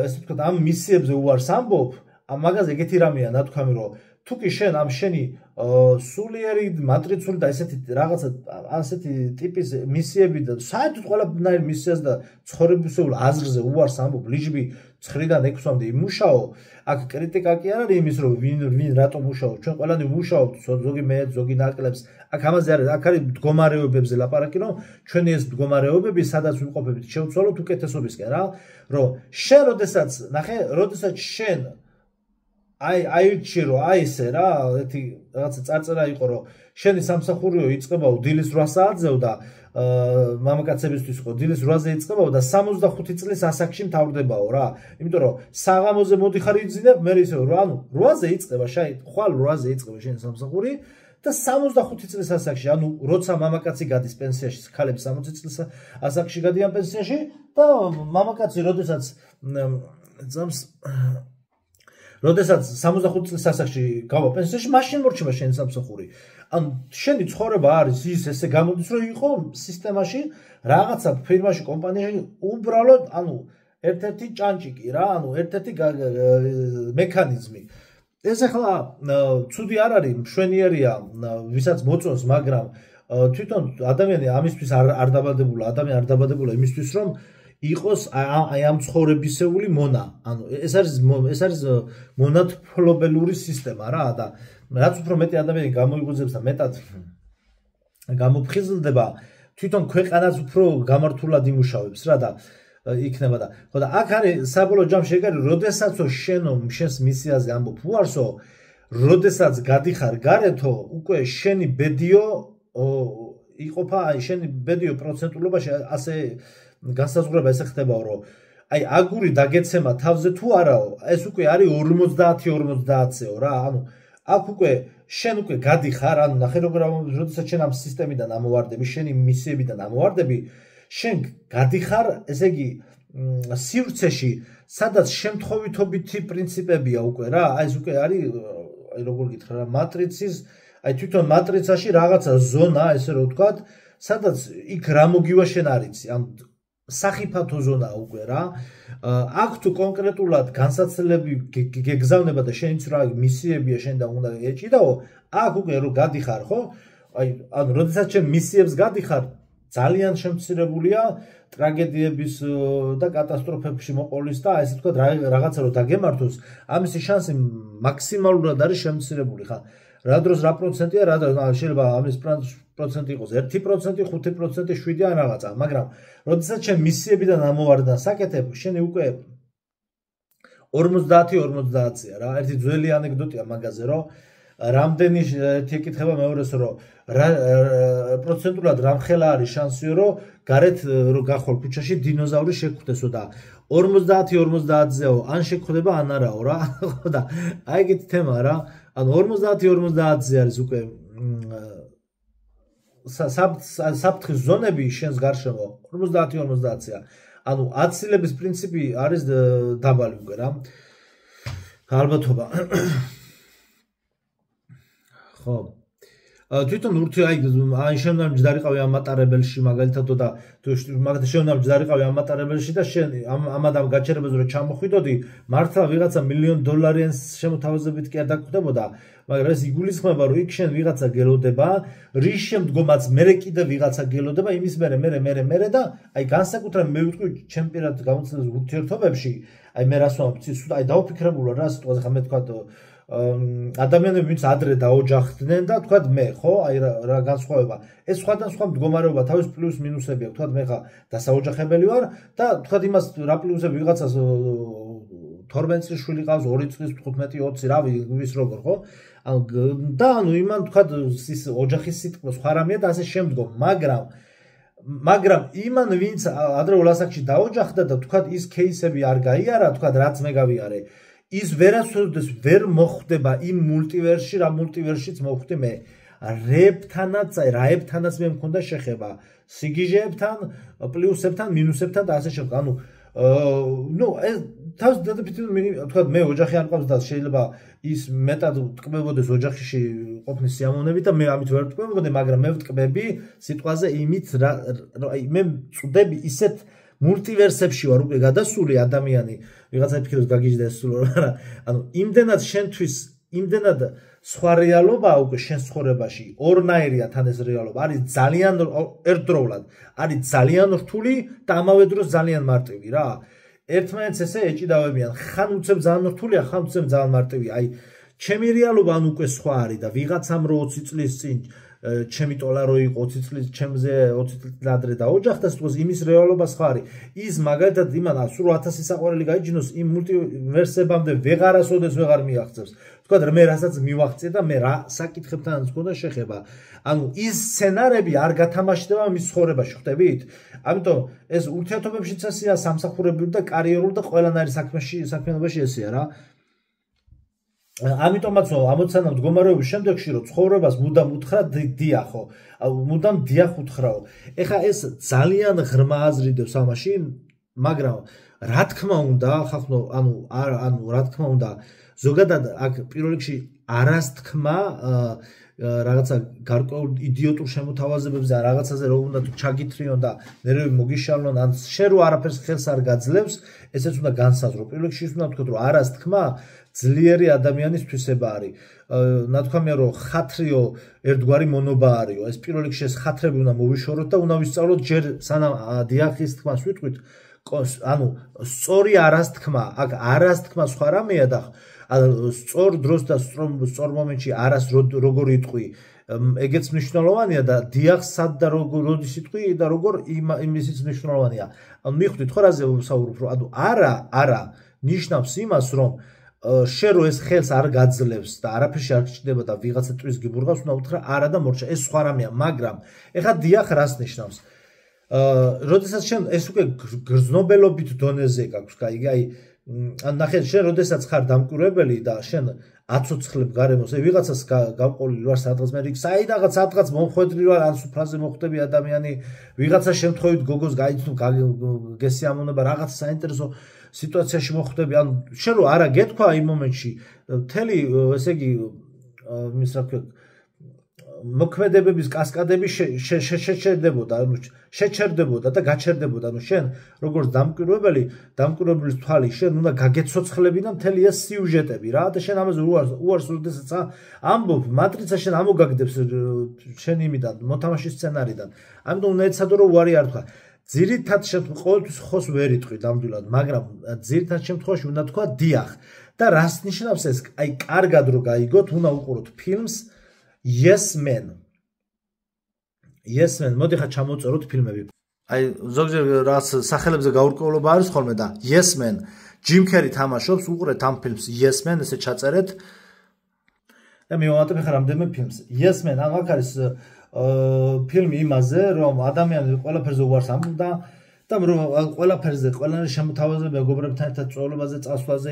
ესე ვთქვათ ამ მისიებზე უარს ამბობ ამ მაგაზე ეგეთი რამეა ნათქვამი რომ თუ კი შენ ამ შენი სულიერი მატრიცული და ესეთი რაღაცა ასეთი ტიპის მისიები და საერთოდ ყველანაირ მისიას და ცხოვრებისეულ აზრზე უარს ამბობ ლიჟბი 9-დან 6-მდე იმუშაო აქ კრიტიკა კი არ არის იმის რომ ვინ რატომ მუშაობ ჩვენ ყველანი ვმუშაობთ ზოგი მე ზოგი ნაკლებს აქ ამაზე არის აქ არის მდგომარეობებზე ლაპარაკი რომ ჩვენი ეს მდგომარეობები სადაც ვიმყოფებით შევცვალოთ უკეთესობისკენ რა რომ შენ როდესაც შენ აირჩი რომ აი ესე რა ერთი რაღაცა წარწერა იყო რომ შენი სამსახურიო იწყებაო დილის 8 საათზეო და მამაკაცებისთვის იყო დილის 8-ზე იწყებაო და 65 წლის ასაკში მთავრდებაო რა იმიტომ რომ საღამოზე მოდიხარ იძინებ მე ისე რომ ანუ 8-ზე იწყება შაი ხვალ 8-ზე იწყება შენი სამსახური და 65 წლის ასაკში, ანუ როცა მამაკაცი გადის პენსიაში, ქალები 60 წლის ასაკში გადიან პენსიაში და მამაკაცი როდესაც 65 წლის ასაკში გავა პენსიაში, მაშინ მორჩება შენი სამსახური. ანუ შენი ცხოვრება არის ის ესე გამოდის, რომ იყო სისტემაში, რაღაცა ფირმაში, კომპანიაში უბრალოდ, ანუ ერთ-ერთი ჭანჭიკი რა, ანუ ერთ-ერთი მექანიზმი. ეს ახლა ცუდი არ არის, მშვენიერია, ვისაც მოწონს, მაგრამ თვითონ ადამიანი ამისთვის არ დაბადებულა იმისთვის, რომ იყოს აი ამ ცხოვრებისეული მონა. ანუ ეს არის მონათმფლობელური სისტემა რა და რაც უფრო მეტი ადამიანი გამოიგუძებს და მეტად გამოფხიზლდება, თვითონ ქვეყანაც უფრო გამართულად იმუშავებს რა და იქნება და ხო და აქ არის საბოლოო ჯამში ეგ არის, როდესაც შენს მისიაზე ამბობ უარსო, როდესაც გადიხარ გარეთო, უკვე შენი ბედიო იყოფა, აი შენი ბედიო პროცენტულობაში ასე განსაზღვრება ესე ხდებაო, რომ აი აგური დაგეცემა თავზე თუ არაო, ეს უკვე არის 50-50-ეო რა, ანუ აქ უკვე შენ უკვე გადიხარ, ანუ ნახე როგორ როდესაც შენ ამ სისტემიდან ამოვარდები, შენი მისიებიდან ამოვარდები, შენ გადიხარ, ესე იგი სივრცეში, სადაც შემთხვევითობითი პრინციპებია უკვე რა, აი ეს უკვე არის, აი როგორ გითხრა რა, მატრიცის, აი თვითონ მატრიცაში რაღაცა ზონა, ესე რომ ვთქვათ, სადაც იქ რა მოგივა შენ არიცი, ამ სახიფათო ზონა უკვე რა. აქ თუ კონკრეტულად განსაცდელები გეგზავნება და შენიც რა მისიებია შენ და უნდა ეჭიდაო, აქ უკვე რომ გადიხარ, ხო? აი, ანუ როდესაც შენ მისიებს გადიხარ, ძალიან შემცირებულია ტრაგედიების და კატასტროფებში მოყოლის და ესე ვთქვათ რაღაცა რომ დაგემართოს, ამისი შანსი მაქსიმალურად არის შემცირებული ხა. რა დროს რა პროცენტია, რა დროს შეიძლება ამის პროცენტი იყოს 1%, 5%, 7 ან რაღაცა, მაგრამ როდესაც შენ მისიებიდან ამოვარდა საკეთებ, შენი უკვე 50-50-ია რა. ერთი ძველი ანეკდოტია მაგაზე, რომ რამდენი ერთი ეკითხება მეორეს, რომ პროცენტულად რამხელა არის შანსიო, რომ გარეთ რო გახვალ ქუჩაში დინოზავრი შეგხვდესო და 50-50-ზეო ან შეგხვდება ან არაო რა. ხო და აი ეგეთი თემა რა. ანუ 50-50-ზე არის უკვე საფრთხის ზონები შენს გარშემო 50-50-ია. ანუ აცილების პრინციპი არის დაბალი უკვე რა. ალბათობა. ხო. თვითონ აი შენ მჯდარიყავი ამ მატარებელში მაგალითად და თუ შენ მჯდარიყავი ამ მატარებელში და შენ ამ адам გაჩერებაზე რომ ჩამოხვიდოდი, მართლა ვიღაცა $1,000,000 შემოთავაზებით კი არ დაგხვდებოდა, მაგრამ ეს იგულისხმება, რომ იქ შენ ვიღაცა გელოდება, რის შემდგომაც მერე კიდე ვიღაცა გელოდება, იმის მერე და აი განსაკუთრებით მე ვიტყვი ჩემ პირად გამოცდილების ურთიერთობებში, აი მე რას ვამბობ, აი დაუფიქრებულა რა სიტყვაზე ხა მე თქვა ადამიანები ვინც ადრე დაოჯახდნენ და თქვა მე ხო აი რა განსხვავება ეს სხვადასხვა მდგომარეობა თავის პლუს მინუსები აქვს თქვა მე ხა დასაოჯახებელი ვარ და თქვა იმას რა პლუსები ვიღაცას 12 წლის შვილი ყავს 2 წლის 15-20 რა ვის როგორ ხო და ანუ იმან თქვა ის ოჯახის სიტყვა სხვა რამეა და ასე შემდგომ მაგრამ იმან ვინც ადრეულ ასაკში დაოჯახდა და თქვა ის კეისები არ გაიარა თქვა რაც მე გავიარე ის ვერასოდეს ვერ მოხვდება იმ მულტივერსში, რა მულტივერსშიც მოხვდი მე. რაებთანაც მე მქონდა შეხება. სიგიჟეებთან, პლუსებთან, მინუსებთან და ასე შემდეგ. ანუ, ეს თავს თქვა მე ოჯახი არ მყავს და შეიძლება ის მეტად ვტკბებოდეს ოჯახში ყოფნის სიამოვნებით და მე ამით ვერ ვტკბებოდი, მაგრამ მე ვტკბები სიტყვაზე იმით, მე წვდები ისეთ მულტივერსებში ვარ უკვე გადასული ადამიანი ვიღაცა ფიქრობს გაგიჟდა ეს სულ რა ანუ იმდენად შენთვის იმდენად სხვა რეალობაა უკვე შენ ცხოვრებაში ორნაირია თან ეს რეალობა არის ძალიან ერთდროულად არის ძალიან რთული და ამავე დროს ძალიან მარტივი რა ერთმანეთს ესე ეჭიდავებიან ხან უცებ ძალიან რთულია ხან უცებ ძალიან მარტივია აი ჩემი რეალობა ან უკვე სხვა არის და ვიღაცამ რო 20 წლის წინ ჩემი ტოლა რო იყო 20 წლის ჩემზე 20 წლის ადრე დაოჯახდა სიტყვის იმის რეალობა სხვა არის ის მაგალითად იმან სულ 1000 საყვარელი გაიჯინოს იმ მულტივერსებამდე ვეღარასოდეს ვეღარ მიაღწევს თქვა მე რასაც მივაღწია და მე რა საკითხებთანაც მქონდა შეხება ანუ ის სცენარები არ გათამაშდება მის ცხოვრებაში ხვდებით ამიტომ ეს ურთიერთობებშიც ასეა სამსახურებრივ და კარიერულ და ყველანაირ საქმიანობაში ესეა რა ამიტომაც ამოცანა მდგომარეობის შემდეგში რომ ცხოვრებას მუდამ უთხრა დიახო, მუდამ დიახ უთხრაო. ეხა ეს ძალიან ღრმა აზრი დევს ამაში, მაგრამ რა თქმა უნდა, ხახნო, ანუ რა თქმა უნდა, ზოგადად აქ პირველ რიგში არას თქმა რაღაცა გარკვეულ იდიოტურ შემოთავაზებებზე ან რაღაცაზე რომ უნდა ჩაგითრიონ და ნერვები მოგიშალონ, ან შენ რო არაფერს ხელს არ გაძლევს, ესეც უნდა განსაზღვრო. პირველ რიგში ის უნდა თქვა, რომ არას თქმა ძლიერი ადამიანის თვისება არის. ნათქვამია რომ ხათრიო ერთგვარი მონობა არისო. ეს პირველ რიგში ეს ხათრები უნდა მოვიშოროთ და უნდა ვისწავლოთ ჯერ სანამ დიახის თქმას ვიტყვით, ანუ სწორი არას თქმა, აქ არას თქმა სხვა რამეა და სწორ დროს და სწორ მომენტში არას როგორ იტყვი, ეგეც მნიშვნელოვანია და დიახს სად და როდის იტყვი და როგორ იმისიც მნიშვნელოვანია. ანუ მიხვდით ხო რაზე ვსაუბრობ, რომ ანუ არა ნიშნავს იმას, რომ შენ რო ეს ხელს არ გაძლევს და არაფერში არ გჭირდება და ვიღაცა ტვის გიბურღავს, უნდა უთხრა არა და მორჩა. ეს სხვა რამეა, მაგრამ ეხლა დიახ რას ნიშნავს? როდესაც შენ ეს უკვე გრძნობელობით დონეზე გაქვს, აი ნახე შენ როდესაც ხარ დამკვირვებელი და შენ აცოცხლებ გარემოს, ვიღაცას გავყოლილი ვარ სადღაც მე საიდანაც სადღაც მომხვედრი ვარ, ან სუფრაზე მოხვდები ადამიანი, ვიღაცა შემთხვევით გოგოს გაიცნო, გესიამონება რაღაც საინტერესო სიტუაციაში მოხვდები, ან შენ რო არა გეთქვა იმ მომენტში, მთელი ესე იგი მის რა ქვია მოქმედებების კასკადები შეჩერდებოდა და გაჩერდებოდა. ანუ შენ როგორც დამკვირვებლის თვალი შენ უნდა გაგეცოცხლებინა მთელი ეს სიუჟეტები რა და შენ ამაზე უარს როდესაც ამბობ მატრიცა შენ ამოგაგდებს შენ იმიდან მოთამაშის სცენარიდან. ამიტომ უნდა ეცადო რომ უარი არ თქვა. ძირითად შემთხვევაში ყოველთვის ხოს ვერ იტყვი ნამდვილად, მაგრამ ძირითად შემთხვევაში უნდა თქვა დიახ. და რას ნიშნავს ეს? აი კარგად რო გაიგოთ, უნდა უყუროთ ფილმს Yes Man. მოდი ხა ჩამოწეროთ ფილმები. აი ზოგჯერ რაც სახელებზე გაურკვევლობა არის ხოლმე და Yes Man. Jim Carrey თამაშობს, უყურეთ ამ ფილმს Yes Man, ესე ჩაწერეთ. და მივამატებ ხა რამდენიმე ფილმს. Yes Man, აქ არის ფილმი იმაზე, რომ ადამიანი ყველაფერზე უარს ამბობდა და რომ ყველაფერზე, ყველანი შემოთავაზებდა მეგობრებთან ერთად წვეულებაზე, წასვლაზე,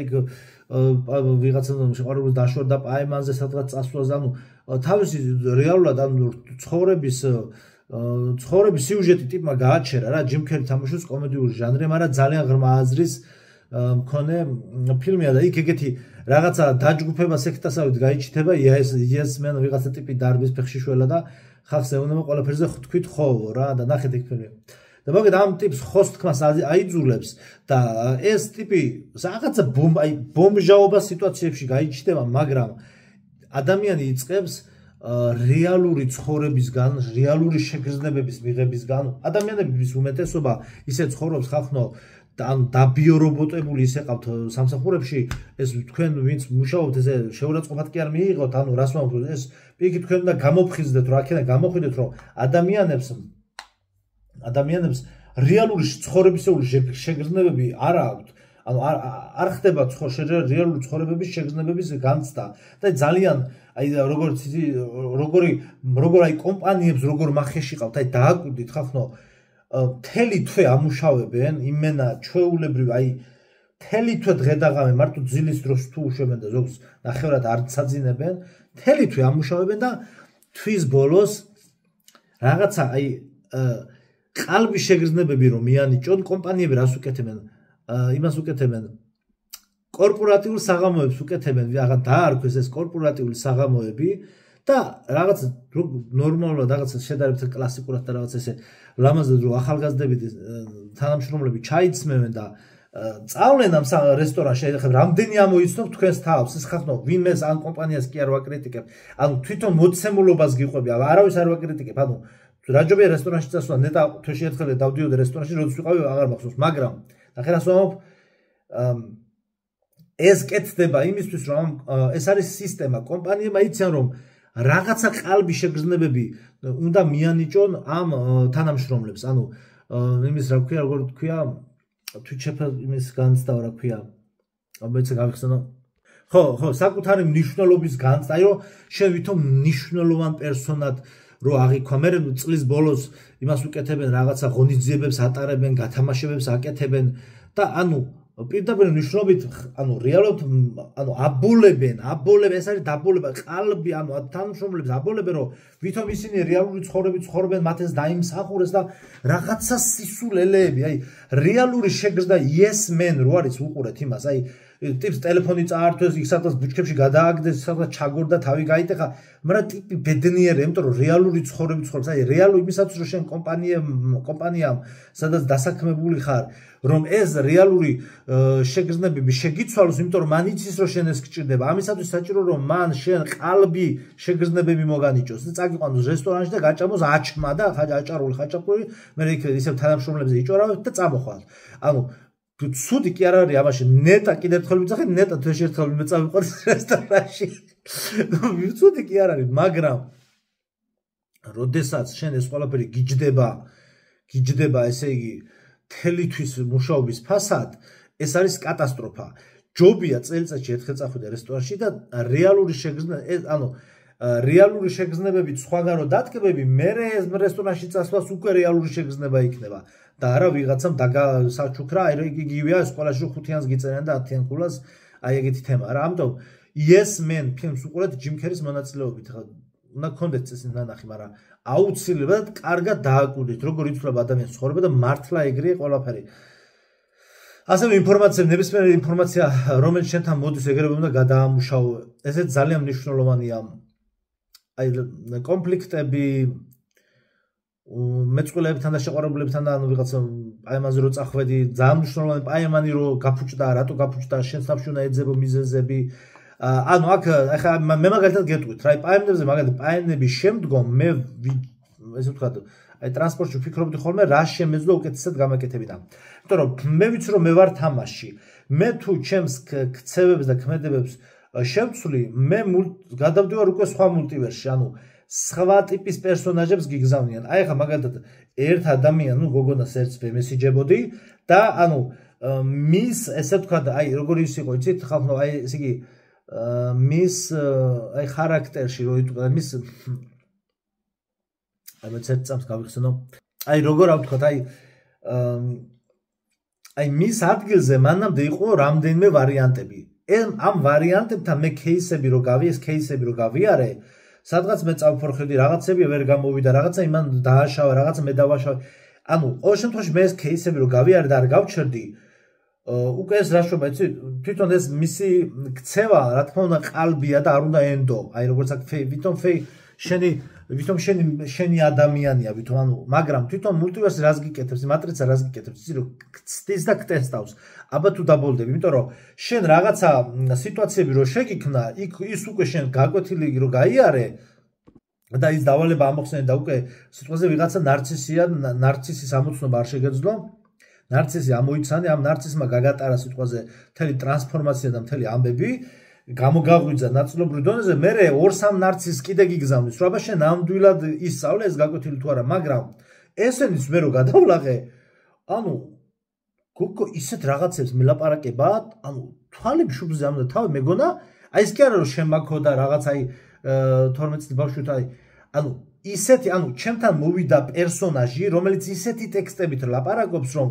ვიღაცა შეყვარებულს დაშორდა პაემანზე, სადღაც წასვლაზე, ანუ თავისი რეალურად ანუ ცხოვრების სიუჟეტი ტიპმა გააჩერა რა. ჯიმ კერი თამაშობს კომედიური ჟანრი, მაგრამ ძალიან ღრმა აზრის მქონე ფილმია და იქ ეგეთი რაღაცა დაჯგუფება სექტასავით გაიჩიტება, Yes Man ვიღაცა ტიპი დარბის ფეხში შველა და ხალხს ეუბნება ყველაფერზე თქვით ხო რა და ნახეთ ეგ ფილმი. და მოგეთ ამ ტიპს ხოს თქმას აიძულებს და ეს ტიპი რაღაცა ბომჟაობა სიტუაციებში გაიჩნდება, მაგრამ ადამიანი იწყებს რეალური ცხოვრებისგან, რეალური შეგრძნებების მიღებისგან. ადამიანების უმეტესობა ისე ცხოვრობს ხახნო ან დაბიორობოტებული ისე ყავთ სამსახურებში, ეს თქვენ ვინც მუშაობთ ესე შეურაცხყოფად კი არ მიიღოთ, ანუ რას მომხდეთ, ეს პირიქით თქვენ უნდა გამოფხიზდეთ, რომ აქედან გამოხვიდეთ, რომ ადამიანებს რეალური ცხოვრებისეული შეგრძნებები არ აქვთ. ანუ არ ხდება რეალური ცხოვრებების შეგრძნებების განცდა და ძალიან აი როგორ აი კომპანიებს როგორ მახეში ყავთ, აი დააკვირდით ხახნო მთელი თვე ამუშავებენ იმენა ჩვეულებრივ აი მთელი თვე დღე და ღამე მარტო ძილის დროს თუ უშვებენ და ზოგს ნახევრად არ წაძინებენ, მთელი თვე ამუშავებენ და თვის ბოლოს რაღაცა აი ყალბის შეგრძნებები რომ მიანიჭონ, კომპანიები რას უკეთებენ? იმას უკეთებენ კორპორატიულ საღამოებს უკეთებენ, რაღაც დაარქვეს ეს კორპორატიული საღამოები და რაღაც ნორმალურად რაღაც შედარებით კლასიკურად და რაღაც ესე ლამაზად რომ ახალგაზრდები თანამშრომლები ჩაიცმევენ და წავლენ ამ რესტორანში, ხა რამდენი ამოიცნობ თქვენს თავს, ეს ხახნო ვინმეს ან კომპანიას კი არ ვაკრიტიკებ, ანუ თვითონ მოცემულობას გიყვები, არავის არ ვაკრიტიკებ, ანუ რაჯობია რესტორანში წასვლა, ნეტა თვეში ერთხელ დავდიოდი რესტორანში, როდის ვიყავი აღარ მახსოვს, მაგრამ ნახე რას ვამბობ, ეს კეთდება იმისთვის, რომ ეს არის სისტემა, კომპანიებმა იციან, რომ რაღაცა ყალბის შეგრძნებები უნდა მიანიჭონ ამ თანამშრომლებს, ანუ იმის რა ქვია, როგორ თქვია, თვითშეფა იმის განცდა რა ქვია, ამბეცე გავიხსენო. ხო, საკუთარი მნიშვნელობის განცდა, აი რომ შენ ვითომ მნიშვნელოვან პერსონად რო აღიქვა, მე წლის ბოლოს იმას უკეთებენ, რაღაცა ღონისძიებებს ატარებენ, გათამაშებებს აკეთებენ და ანუ პირდაპირ ნიშნობით, ანუ რეალურად, ანუ აბოლებენ, ეს არის დაბოლება, ყალბი, ანუ თანამშრომლებს აბოლებენ, რომ ვითომ ისინი რეალური ცხოვრებით ცხოვრობენ, მათ ეს დაიმსახურეს და რაღაცა სისულელეები, აი, რეალური შეგრძნა yes man რო არის უყურეთ იმას, აი, ტიპს ტელეფონი წაართვეს, იქ სადღაც ბუჩქებში გადააგდეს, სადღაც ჩაგორდა, თავი გაიტეხა, მაგრამ ტიპი ბედნიერია, იმიტომ რომ რეალური ცხოვრებით ცხოვრობს, აი, რეალური იმისათვის რომ შენ კომპანიამ, სადაც დასაქმებული ხარ, რომ ეს რეალური შეგრძნებები შეგიცვალოს, იმიტომ რომ მან იცის რომ შენ ეს გჭირდება. ამისათვის საჭირო რომ მან შენ ყალბი შეგრძნებები მოგანიჭოს და წაგიყვანოს რესტორანში და გაჭამოს აჩმა და აჭარული ხაჭაპური, მე იქ ისევ თანამშრომლებზე იჭორავებ და წამოხვალ. ანუ ცუდი კი არ არის ამაში, ნეტა კიდევ ერთხელ ვიცახე, ნეტა თვეში ერთხელ მე წავიყვანს რესტორანში. ცუდი კი არ არის, მაგრამ როდესაც შენ ეს ყველაფერი გიჯდება, ესე იგი თელთვის მუშაობის ფასად, ეს არის კატასტროფა. ჯობია წელიწადში ერთხელ წახვიდე რესტორანში და რეალური შეგრძნებებით სხვაგან რო დადგმები, მე ეს რესტორანში წასვლას უკვე რეალური შეგრძნება იქნება და არა ვიღაცამ დაგასაჩუქრა, აი იგივეა ეს ყველაში რო 5-იანს გიწერენ და 10-იან ქულას, აი ეგეთი თემა რა. ამიტომ Yes Man ფილმს უყურეთ ჯიმ ქერის მონაწილეობით. უნდა გქონდეთ წესი ნანახი, მაგრამ აუცილებლად კარგად დააკვირდით, როგორ იცვლება ადამიანის ცხოვრება და მართლა ეგრეა ყველაფერი. ასევე ინფორმაცია, ნებისმიერი ინფორმაცია, რომელიც შენთან მოდის, ეგრევე უნდა გადაამუშავო. ესეც ძალიან მნიშვნელოვანია. აი კონფლიქტები მეწყვილეებთან და შეყვარებულებთან და ანუ ვიღაცა აი ამაზე რო წახვედი, ძალიან მნიშვნელოვანი პაემანი რო გაფუჭდა, რატო გაფუჭდა, შენ სამში უნდა ეძებო მიზეზები. ანუ აქ ახლა მე მაგალითად გეტყვით, რა პაემნებზე მაგალითად პაემნების შემდგომ მე ესე ვთქვათ, აი ტრანსპორტში ვფიქრობდი ხოლმე რა შემეძლო უკეთესად გამაკეთებინა. იმიტომ რომ მე ვიცი რომ მე ვარ თამაში. მე თუ ჩემს ქცევებს და ქმედებებს შევცვლი, მე გადავდივარ უკვე სხვა მულტივერსში, ანუ სხვა ტიპის პერსონაჟებს გიგზავნიან. აი ახლა მაგალითად ერთ ადამიანს, ნუ გოგონას ერთს მესიჯებოდი და ანუ მის ესე ვთქვათ, აი როგორ ის იყო, იცით, ხალხო, აი ესე იგი მის აი ხარაქტერში რო იტყვია, მის აი მე ცერწამს გავიხსენო. აი როგორ ავთქვათ, აი მის ადგილზე მანამდე იყო რამდენიმე ვარიანტები. ამ ვარიანტებთან მე кейსები რო გავიარე, სადღაც მე წავფორხედი, რაღაცები ვერ გამოვიდა, რაღაცა იმან დააშავა, რაღაცა მე დავაშავე. ანუ ყოველ შემთხვევაში მე ეს кейსები რო გავიარე და არ გავჩერდი, უკვე ეს რაშობა, იცი, თვითონ ეს მისი ქცევა, რა თქმა უნდა, ყალბია და არ უნდა ენდო. აი როგორც აქ ვითომ შენი ადამიანია, ვითომ ანუ, მაგრამ თვითონ მულტივერსი რას გიკეთებს, მატრიცა რას გიკეთებს, იცი რომ ცდის და ქტესტავს. აბა თუ დაბოლდები, იმიტომ რომ შენ რაღაცა სიტუაციები რო შეგიქმნა, ის უკვე შენ გაკვეთილი რო გაიარე და ის დავალება ამოხსენე და უკვე სიტყვაზე ვიღაცა ნარცისის ამოცნობა არ შეგეძლო. ნარცისი ამოიცანე, ამ ნარცისმა გაგატარა სიტყვაზე მთელი ტრანსფორმაცია და მთელი ამბები, გამოგაღვიძა ნაწილობრივ დონეზე, მერე 2-3 ნარცისს კიდე გიგზავნის, რომ აბა შენ ნამდვილად ისწავლე ეს გაკვეთილი თუ არა, მაგრამ ესენის მე რო გადავლაღე, ანუ გოგო ისეთ რაღაცებს მელაპარაკება, ანუ თვალები შუბლზე ამდა თავი მეგონა, აი ეს კი არა რომ შემაქო და რაღაც აი 12 წლის ბავშვით აი, ანუ ისეთი, ანუ ჩემთან მოვიდა პერსონაჟი, რომელიც ისეთი ტექსტებით ლაპარაკობს, რომ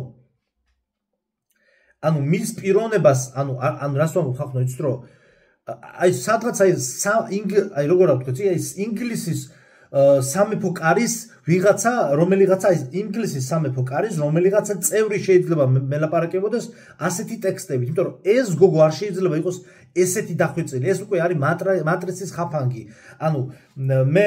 ანუ მის პიროვნებას, ანუ რას ვამბობ ხახნო, იცით რომ აი სადღაც აი როგორ ვთქვი, აი ინგლისის სამეფო კარის ვიღაცა, რომელიღაცა ინგლისის სამეფო კარის რომელიღაცა წევრი შეიძლება მელაპარაკებოდეს ასეთი ტექსტებით, იმიტომ რომ ეს გოგო არ შეიძლება იყოს ესეთი დახვეწილი, ეს უკვე არის მატრიცის ხაფანგი. ანუ მე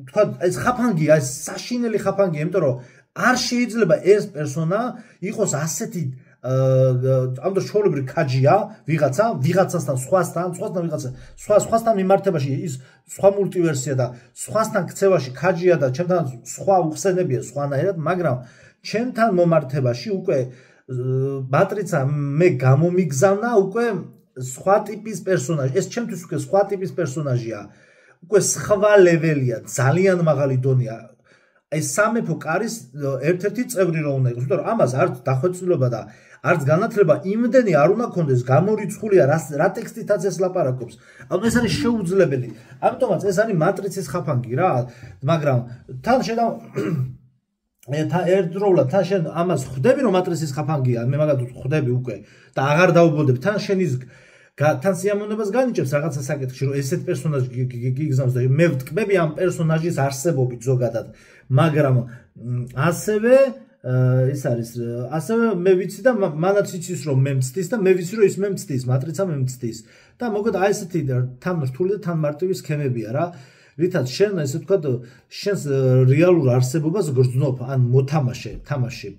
თქვა ეს ხაფანგია, ეს საშინელი ხაფანგია, იმიტომ რომ არ შეიძლება ეს პერსონა იყოს ასეთი ამდენ შოულებრივი ქაჯია, ვიღაცასთან, სხვასთან მიმართებაში ის სხვა მულტივერსია და სხვასთან ქცევაში ქაჯია და ჩემთან სხვა უხსენებია სხვანაირად, მაგრამ ჩემთან მომართებაში უკვე მატრიცა მე გამომიგზავნა უკვე სხვა ტიპის პერსონაჟი. ეს ჩემთვის უკვე სხვა ტიპის პერსონაჟია. უკვე სხვა ლეველია, ძალიან მაღალი დონეა. აი სამეფო კარის ერთ-ერთი წევრი რო უნდა იყოს, იმიტომ რომ ამას არც დახვეწილობა და არც განათლება იმდენი არ უნდა კონდეს, გამორიცხულია რა ტექსტითაც ეს ლაპარაკობს. ანუ ეს არის ერთდროულად თან შენ ამას ხვდები რომ მატრიცის ხაფანგია, მე მაგალითად ხვდები უკვე და აღარ დაუბოდებ თან შენ ის თან სიამოვნებას განიჭებს რაღაცა საკითხში რომ ესეთ პერსონაჟი გიგზავს და მე ვტკბები ამ პერსონაჟის არსებობით ზოგადად, მაგრამ ასევე ის არის ასევე მე ვიცი და მანაც იცის რომ მე მცდის და მე ვიცი რომ ის მე მცდის, მატრიცა მე მცდის და მოკლედ აი ესეთი თან რთული და თან მარტივი სქემებია რა, რითაც შენ ესე ვთქვათ შენს რეალურ არსებობას გრძნობ ან მოთამაშე თამაში.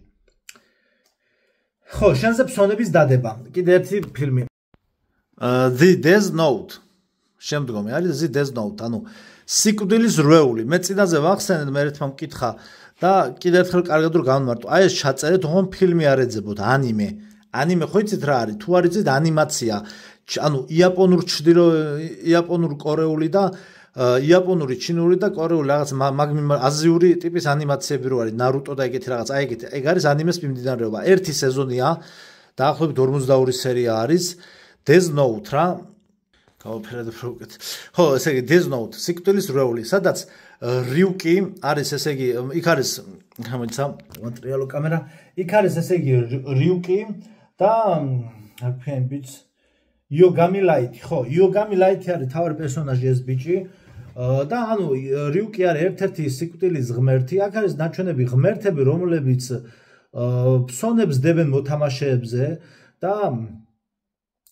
ხო, შენზე ფსონების დადება. კიდე ერთი ფილმი The Death Note. შემდგომი არის The Death Note, ანუ სიკვდილის რვეული. მე წინაზე ვახსენეთ, მე ერთმა მკითხა და კიდე ერთხელ კარგად რომ გავმარტო. აი ეს ჩაწერეთ, თუმცა ფილმი არ ეძებოთ, ანიმე. ანიმე ხო იცით რა არის? თუ არ იცით ანიმაცია, ანუ იაპონურ კორეული და იაპონური, ჩინური და კორეული რაღაც აზიური ტიპის ანიმაციები რო არის, ნარუტო და ეგეთი რაღაც, აი ეგეთი. ეგ არის ანიმეს მიმდინარეობა. ერთი სეზონია, დაახლოებით 42 სერია არის. Death Note რა. გავაფერდებ რო უკეთ. ხო, ესე იგი Death Note, სიკვდილის რვეული, სადაც რიუკი არის, ესე იგი, იქ არის, გამოიცა, მატრიალო კამერა, იქ არის ესე იგი რიუკი და აქ ბიჭს იოგამი ლაითი, ხო, იოგამი ლაითი არის თავი პერსონაჟი ეს ბიჭი და ანუ რიუკი არის ერთ-ერთი სიკვდილის ღმერთი, აქ არის ნაჩვენები ღმერთები, რომლებიც ფსონებს დებენ მოთამაშეებზე და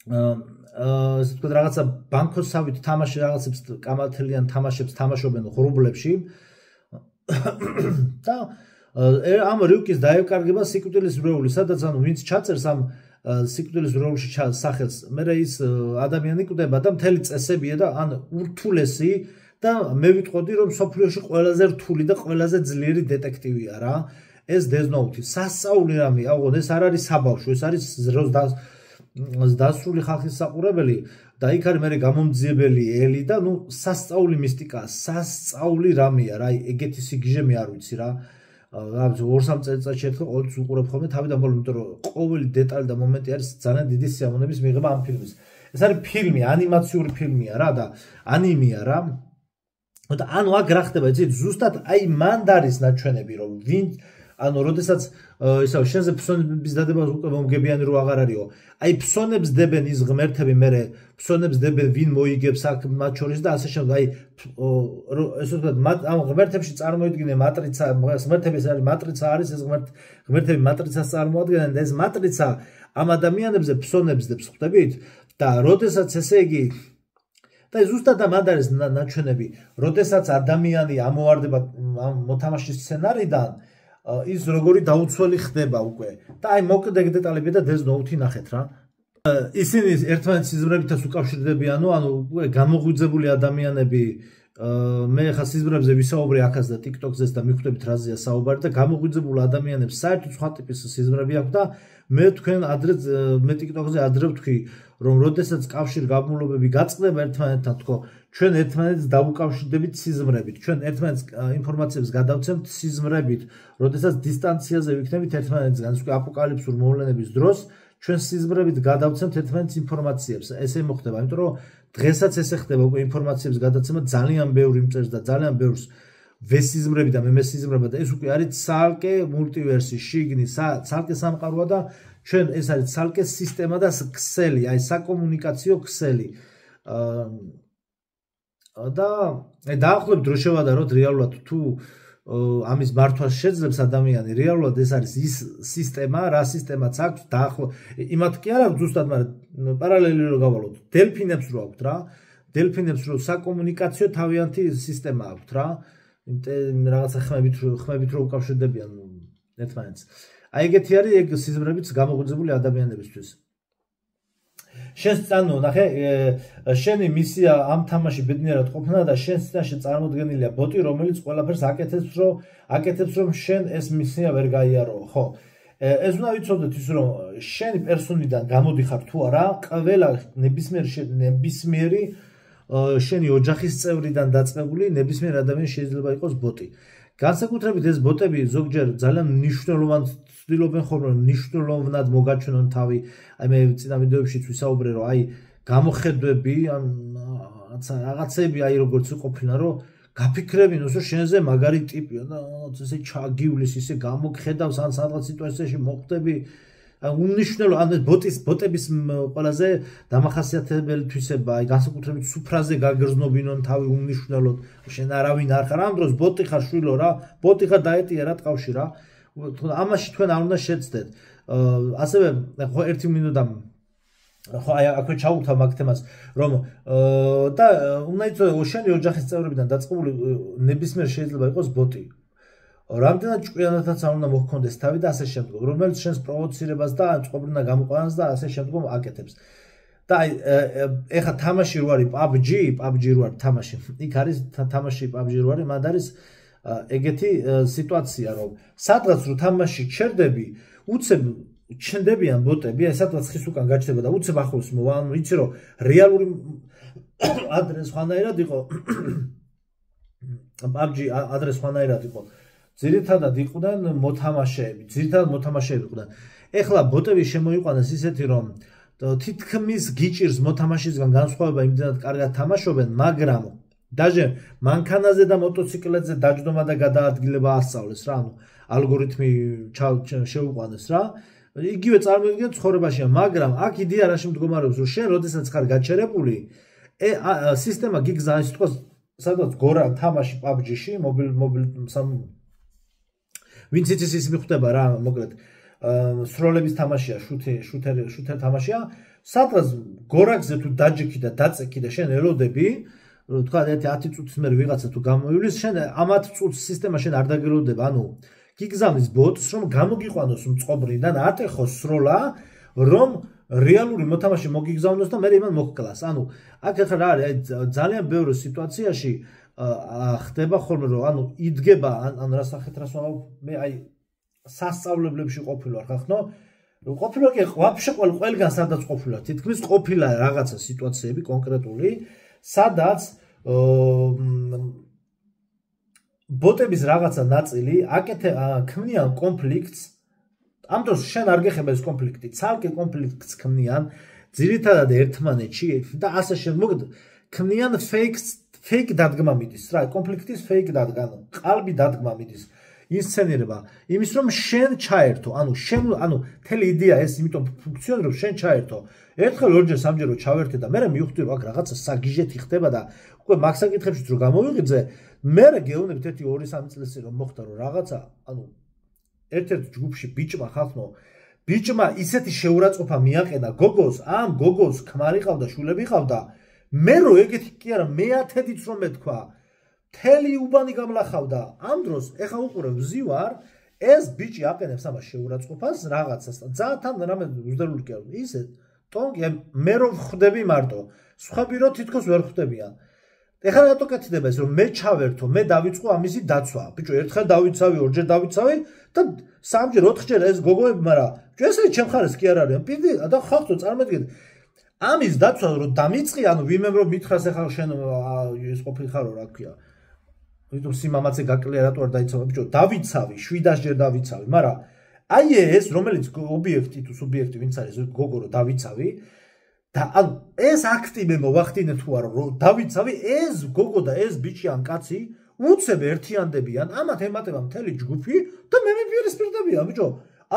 ასე ვთქვათ რაღაცა ბანკოსავით თამაში რაღაცებს კამათლიან თამაშებს თამაშობენ ღრუბლებში და ამ რიუკის დაეკარგება სიკვდილის რვეული, სადაც ანუ ვინც ჩაწერს ამ სიკვდილის რვეულში სახელს, მერე ის ადამიანი კვდება და მთელი წესებია და ან ურთულესი და მე ვიტყოდი რომ სოფლიოში ყველაზე რთული და ყველაზე ძლიერი დეტექტივია რა ეს Death Note. სასწაული რამეა, ოღონდ ეს არ არის საბავშვო, ეს არის დასრული ხალხის საყურებელი და იქ არის მე გამომძიებელი ელი და ნუ სასწაული მისტიკა, სასწაული რამეა რა, ეგეთი სიგიჟე მე არ ვიცი რა. Am 2-3 წელიწადში ერთხელ ყოველთვის უყურებ ხოლმე თავიდან ბოლომდე, იმიტომ რომ ყოველი დეტალი და მომენტი არის ძალიან დიდი სიამოვნების მიღება ამ ფილმის. ეს არის ფილმი, ანიმაციური ფილმია რა და ანიმეა რა. და ანუ აქ რა ხდება, იცით, ზუსტად აი მანდ არის ნაჩვენები რომ ვინ ანუ როდესაც ისევ შენზე ფსონების დადებას უკვე მომგებიანი რო აღარ არისო. აი ფსონებს დებენ ის ღმერთები, მერე ფსონებს დებენ ვინ მოიგებს აქ მათ შორის და ასე შემდეგ. აი ესე ვთქვათ, ამ ღმერთებში წარმოიდგინე მატრიცა, ღმერთების არის მატრიცა არის ეს ღმერთები მატრიცას წარმოადგენენ და ეს მატრიცა ამ ადამიანებზე ფსონებს დებს, ხვდებით? და როდესაც ესე იგი და ზუსტად ამ არის ნაჩვენები, როდესაც ადამიანი ამოვარდება მოთამაშის სცენარიდან ის როგორი დაუცველი ხდება უკვე და აი მოკლედ ეგ დეტალები და Death Note-ი ნახეთ რა. ისინი ერთმანეთის სიზმრებითაც უკავშირდებიანო, ანუ უკვე გამოღვიძებული ადამიანები, მე ხა სიზმრებზე ვისაუბრე აქაც და TikTok-ზეც და მიხვდებით რაზეა საუბარი და გამოღვიძებულ ადამიანებს საერთოდ სხვა ტიპის სიზმრები აქვს და მე თქვენ მე TikTok-ზე ადრე ვთქვი რომ როდესაც კავშირგაბმულობები გაწყდება ერთმანეთთან, თქო, ჩვენ ერთმანეთს დავუკავშირდებით სიზმრებით, ჩვენ ერთმანეთს ინფორმაციებს გადავცემთ სიზმრებით, როდესაც დისტანციაზე ვიქნებით ერთმანეთისგან, უკვე აპოკალიფსურ მოვლენების დროს ჩვენ სიზმრებით გადავცემთ ერთმანეთს ინფორმაციებს. ესე მოხდება, იმიტომ რომ დღესაც ესე ხდება უკვე ინფორმაციების გადაცემა ძალიან ბევრი მწერს და ძალიან ბევრს ვესიზმრები და მემესიზმრება და ეს უკვე არის ცალკე მულტივერსი, შიგნი, ცალკე სამყაროა და ჩვენ ეს არის ცალკე სისტემა და ქსელი, აი საკომუნიკაციო ქსელი. და დაახლოებით დრო შევადაროთ რეალურად თუ ამის მართვას შეძლებს ადამიანი, რეალურად ეს არის ის სისტემა, რა სისტემაც აქვს დაახლოებით იმათ კი არა ზუსტად, მაგრამ პარალელი რო გავალოთ, დელფინებს რო აქვთ რა, დელფინებს რო საკომუნიკაციო თავიანთი სისტემა აქვთ რა, რაღაცა ხმებით რო უკავშირდებიან ერთმანეთს. აი ეგეთი არის ეგ სიზმრებიც გამოღვიძებული ადამიანებისთვის. შენს ანუ ნახე, შენი მისია ამ თამაში ბედნიერად ყოფნა და შენს წინაშე წარმოდგენილია ბოტი, რომელიც ყველაფერს აკეთებს, რომ შენ ეს მისია ვერ გაიარო, ხო? ეს უნდა ვიცოდეთ ის, რომ შენი პერსონიდან გამოდიხარ თუ არა, ყველა ნებისმიერი შენი ოჯახის წევრიდან დაწყებული ნებისმიერ ადამიანს შეიძლება იყოს ბოტი. განსაკუთრებით ეს ბოტები ზოგჯერ ძალიან მნიშვნელოვანს ცდილობენ ხოლმე მნიშვნელოვნად მოგაჩვენონ თავი. აი მე წინა ვიდეოებშიც ვისაუბრე რომ აი გამოხედვები ან რაღაცები აი როგორც ყოფილა რომ გაფიქრებინო, რომ შენზე მაგარი ტიპია და ესე ჩაგივლის, ისე გამოგხედავს ან სადღაც სიტუაციაში მოხვდები. უნიშნელო ან ბოტების ყველაზე დამახასიათებელი თვისება, აი განსაკუთრებით სუფრაზე გაგრძნობინონ თავი უნიშნელოდ, შენ არავინ არ ხარ, ამ დროს ბოტი ხარ შვილო რა, ბოტი ხარ დაეტია რა ტყავში რა. ამაში თქვენ არ უნდა შეცდეთ. ასევე ხო 1 მინუტა ხო აი აქვე ჩავუთავ მაგ თემას, რომ და უნდა იცოდე შენი ოჯახის წევრებიდან დაწყებული ნებისმიერ შეიძლება იყოს ბოტი. რამდენად ჭკვიანათაც არ უნდა მოჰქონდეს თავი და ასე შემდგომ, რომელიც შენს პროვოცირებას და წყობრინა გამოყვანას და ასე შემდგომ აკეთებს. და აი ეხა თამაში რო არის PUBG რო არის თამაში. იქ არის თამაში PUBG რო არის, მანდ არის ეგეთი სიტუაცია, რომ სადღაც რო თამაში ჩერდები, უცებ ჩნდებიან ბოტები, აი სადღაც ხის უკან გაჩნდება და უცებ ახლოს მოვა, ანუ იცი რომ რეალური ადრეს ხანაერად იყო PUBG ადრეს ხანაერად იყო. ძირითადად იყვნენ მოთამაშეები იყვნენ. ეხლა ბოტები შემოიყვანეს ისეთი, რომ თითქმის გიჭირს მოთამაშისგან განსხვავება იმდენად კარგად თამაშობენ, მაგრამ დაჟე მანქანაზე და მოტოციკლებზე დაჯდომა და გადაადგილება ასწავლეს რა, ანუ ალგორითმი შეუყვანეს რა. იგივე წარმოიდგინეთ ცხოვრებაში, მაგრამ აქ იდეა რაში მდგომარეობს, რომ შენ როდესაც ხარ გაჩერებული, სისტემა გიგზავნის სიტყვას, სადაც გორა თამაში PUBG-ში, მობილ ვინც იცის ის მიხვდება რა, მოკლედ სროლების თამაშია, შუთერ თამაშია, სადღაც გორაკზე თუ დაჯექი და დაწექი და შენ ელოდები, თქვა 10 წუთის მერე ვიღაცა თუ გამოივლის, შენ ამ 10 წუთს სისტემა შენ არ დაგელოდება, ანუ გიგზავნის ბოტს, რომ გამოგიყვანოს მწყობრიდან, ატეხოს სროლა, რომ რეალური მოთამაშე მოგიგზავნოს და მე იმან მოჰკლას. ანუ აქ ახლა რა არის, ძალიან ბევრი სიტუაციაში ხდება ხოლმე, რომ ანუ იდგება ან რა სახეთ რას ვამბობ, მე აი სასწავლებლებში ყოფილვარ ხახნო, ყოფილვარ კი ვაფშე ყველგან სადაც ყოფილვარ, თითქმის ყოფილა რაღაცა სიტუაციები კონკრეტული, სადაც ბოტების რაღაცა ნაწილი ქმნიან კონფლიქტს. ამ დროს შენ არ გეხება ეს კონფლიქტი, ცალკე კონფლიქტს ქმნიან ძირითადად ერთმანეთში და ასე შემოგ ქმნიან fake დადგმა მიდის რა, კონფლიქტის fake დადგმა, ყალბი დადგმა მიდის. ინსცენირება იმის რომ შენ ჩაერთო, ანუ მთელი იდეა ეს იმიტომ ფუნქციონირებს, შენ ჩაერთო. ერთხელ ორჯერ სამჯერ ჩავერთე და მე მივხვდი რომ აქ რაღაცა საგიჟეთი ხდება და უკვე მაგ საკითხებში რო გამოვიღიძე, მე გეუბნებით 1-2-3 წელს რომ მოხდა რომ რაღაცა, ანუ ერთ-ერთ ჯგუფში ბიჭმა ისეთი შეურაცხყოფა მიაყენა გოგოს, ამ გოგოს ქმარი ყავდა, შულები ყავდა. მე რო ეგეთი კი არა, მეათედიც რომ მეთქვა, მთელი უბანი გამლახავდა. ამ დროს ეხა უყურებ ვზივარ, ეს ბიჭი აყენებს ამას შეურაცხყოფას რაღაცას. ძალიან რამე უზდელული კი არ ისე ტონკი მე რო ხვდები მარტო, სხვები რო თითქოს ვერ ხვდებიან. ეხლა რატო კეთდება ეს, რომ მე ჩავერთო, მე დავიწყო ამისი დაცვა. ბიჭო, ერთხელ დავიცავი, ორჯერ დავიცავი და სამჯერ, ოთხჯერ ეს გოგოები, მაგრამ ესე ჩემ ხარეს კი არ არიან. პირდი და ხალხო წარმოიდგინე ამის დაცვა რომ დამიწყი, ანუ ვინმე რომ მითხრას ეხლა შენ ეს ყოფილიხარო რა ქვია. ვიტყვი სიმამაცე გაკლია რატო არ დაიცავ, ბიჭო, დავიცავი, 700-ჯერ დავიცავი, მაგრამ აი ეს რომელიც ობიექტი თუ სუბიექტი ვინც არის გოგო რომ დავიცავი და ანუ ეს აქტი მე მოვახდინე თუ არა რომ დავიცავი, ეს გოგო და ეს ბიჭი ან კაცი უცებ ერთიანდებიან, ამათ ემატება მთელი ჯგუფი და მე მიპირისპირდებიან, ბიჭო.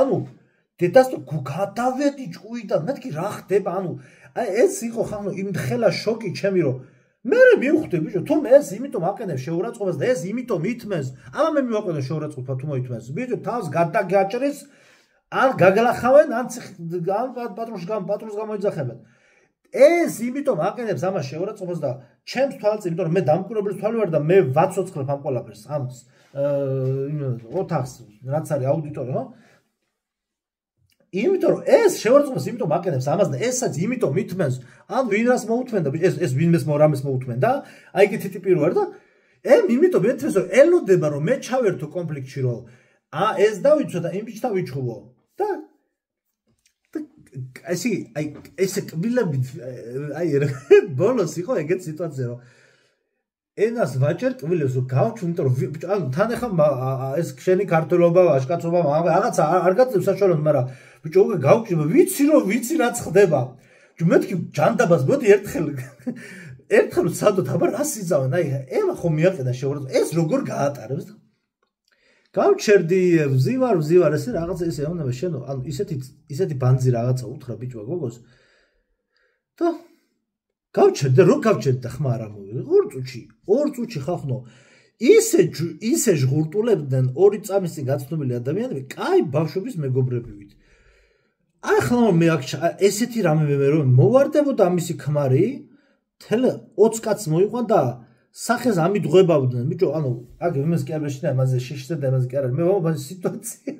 ანუ დედას თუ გადავედი ჭუიდან, მეთქი რა ხდება, ანუ ეს იყო ხანო იმ ხელა შოკი ჩემი რომ მე მივხვდი, ბიჭო, თუ ეს იმიტომ აყენებს შეურაცხყოფას და ეს იმიტომ ითმენს, ამა მე მივაყენე შეურაცხყოფა თუ მოითმენს, ბიჭო, თავს გადაგაჭრის, ან გაგლახავენ, ან პატრონს გამოიძახებენ. ეს იმიტომ აყენებს ამას შეურაცხყოფას და ჩემს თვალს, იმიტომ რომ მე დამკვირვებლის თვალი ვარ და მე ვაცოცხლებ ამ ყველაფერს, ამს ოთახს, რაც არის აუდიტორია, ხო? იმიტომ რომ ეს შეურაცხყოფას იმიტომ აყენებს ამას და ესაც იმიტომ ითმენს, ან ვინ რას მოუთმენდა, ეს ვინმეს რამეს მოუთმენდა, აი ეგეთი ტიპი რო არ და იმიტომ ეთქეს რომ ელოდება რომ მე ჩავერთო კონფლიქტში რომ ეს დავიცვა და იმ ბიჭთან ვიჩხუბო და ეს კბილები ბოლოს იყო ეგეთი სიტუაცია რომ ენას ვაჭერ კბილებს რომ გავჩვენ, იმიტომ რომ ანუ თან ახლა ეს შენი ქართველობა, აშკაცობა, რაღაცა არ გაწევს საშუალოდ, მაგრამ ბიჭო უკვე გავჩვენ, ვიცი რაც ხდება. მეთქი ჯანდაბას მოდი ერთხელ ერთხელ ვცადოთ, აბა რა სიძავენ, აი ევა ხომ მიაყენა შეურაცხ, ეს როგორ გაატარებს და გავჩერდი, ვზივარ, ესე რაღაცა ესე ეუბნება შენ, ანუ ისეთი ბანძი რაღაცა უთხრა ბიჭმა გოგოს და გავჩერდი, რო გავჩერდი და ხმა არ ამოვიდა. 2 წუთში ხახნო ისე ჟღურტულებდნენ 2 წამის წინ გაცნობილი ადამიანები, კაი ბავშვობის მეგობრებივით. ახლა მე აქ ესეთი რამე მე რომ მოვარდებოდა ამისი ქმარი, თელ 20 კაცს მოიყვან და სახეს ამიდგებავდნენ, ბიჭო, ანუ აქ იმას კი არ მეშინა, მასე შიშზე და იმას კი არ არის. მე ვამბობ სიტუაცია.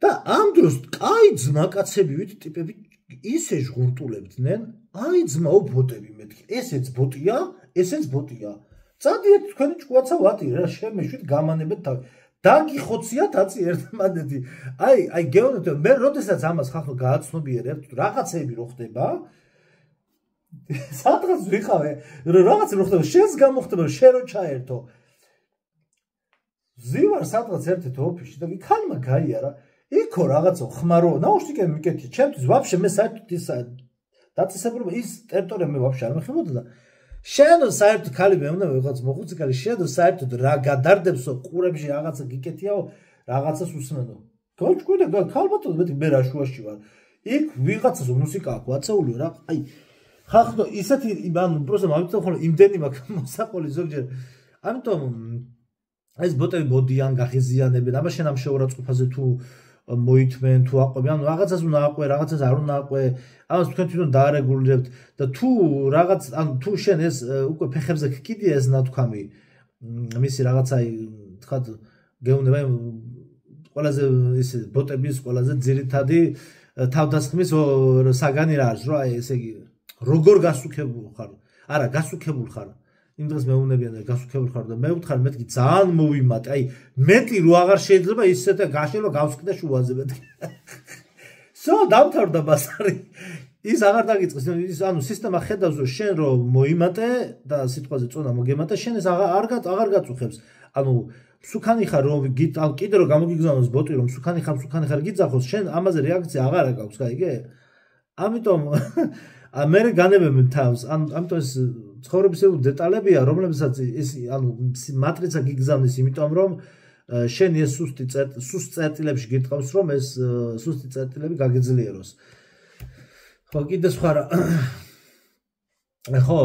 და ამ დროს კაი ძმაკაცებივით ტიპები ისე ჟღურტულებდნენ, აი ძმაო ბოტები მეთქი. ესეც ბოტია, ესეც ბოტია. წადიეთ თქვენი ჭკუაცა ვატი რა, შემეშვით გამანებეთ თავი. დაგიხოციათ აწი ერთმანეთი. აი გეუბნებთ, მე როდესაც ამას ხახო გააცნობიერებთ, რაღაცები რო ხდება, სადღაც ვიყავე, რაღაცები რო ხდება, შენს გამოხდება, შენ რო ჩაერთო. ზივარ სადღაც ერთ-ერთ ოფისში და იქანმა გაიარა. იქო რაღაცა ხმარო, ნაუშნიკები მიკეთე, ჩემთვის ვაფშე მე საერთოდ ის დაწესებულება ის ტერიტორია მე ვაფშე არ მეხებოდა და შენ საერთოდ ხალი მეუბნება ვიღაც მოხუცი ხალი შენ საერთოდ რა გადარდებსო ყურებში რაღაცა გიკეთიაო რაღაცას უსმენო. გავჭკვიდე ქალბატონო მე რა შუაში ვარ. იქ ვიღაცას მუსიკა აქვს აწეული რა. აი ხახნო ისეთი ანუ პროსტა მომწონს ხოლმე იმდენი მაქვს მოსაყოლი ზოგჯერ. ამიტომ ეს ბოტები მოდიან გახიზიანებენ. აბა შენ ამ შეურაცხყოფაზე თუ მოითმენ თუ აყვები, ანუ რაღაცას უნდა აყვე, რაღაცას არ უნდა აყვე, ამას თქვენ თვითონ დაარეგულირებთ და თუ რაღაც, ანუ თუ შენ ეს უკვე ფეხებზე გკიდია ეს ნათქვამი, მისი რაღაცა თქვათ გეუბნება ყველაზე ისე ბოტების ყველაზე ძირითადი თავდასხმის საგანი რა არის, რა ესე იგი როგორ გასუქებულ ხარ? არა, გასუქებულ ხარ. იმ დღეს მეუბნებიან და გასუქებულ ხარ და მე ვთხარ მეთქი ძალიან მოვიმატე, აი მეტი რო აღარ შეიძლება ისეთი გაშლება გავსკდა შუაზე მეთქი. სო დამთავრდა ბასარი. ის აღარ დაგიწყეს, ის ანუ სისტემა ხედავს რომ შენ რო მოიმატე და სიტყვაზე წონა მოგემატე, შენ ეს აღარ გაწუხებს. ანუ მსუქანი ხარ რომ კიდე რომ გამოგიგზავნოს ბოტი რომ მსუქანი ხარ გიძახოს, შენ ამაზე რეაქცია აღარ აქვს, გაიგე? ამიტომ მე განებებ თავს, ამიტომ ეს ცხოვრებისეულ დეტალებია, რომლებსაც ეს ანუ მატრიცა გიგზავნის, იმიტომ რომ შენ ეს სუსტ წერტილებში გიტყავს, რომ ეს სუსტი წერტილები გაგეძლიეროს. ხო, კიდე სხვა რა. ხო,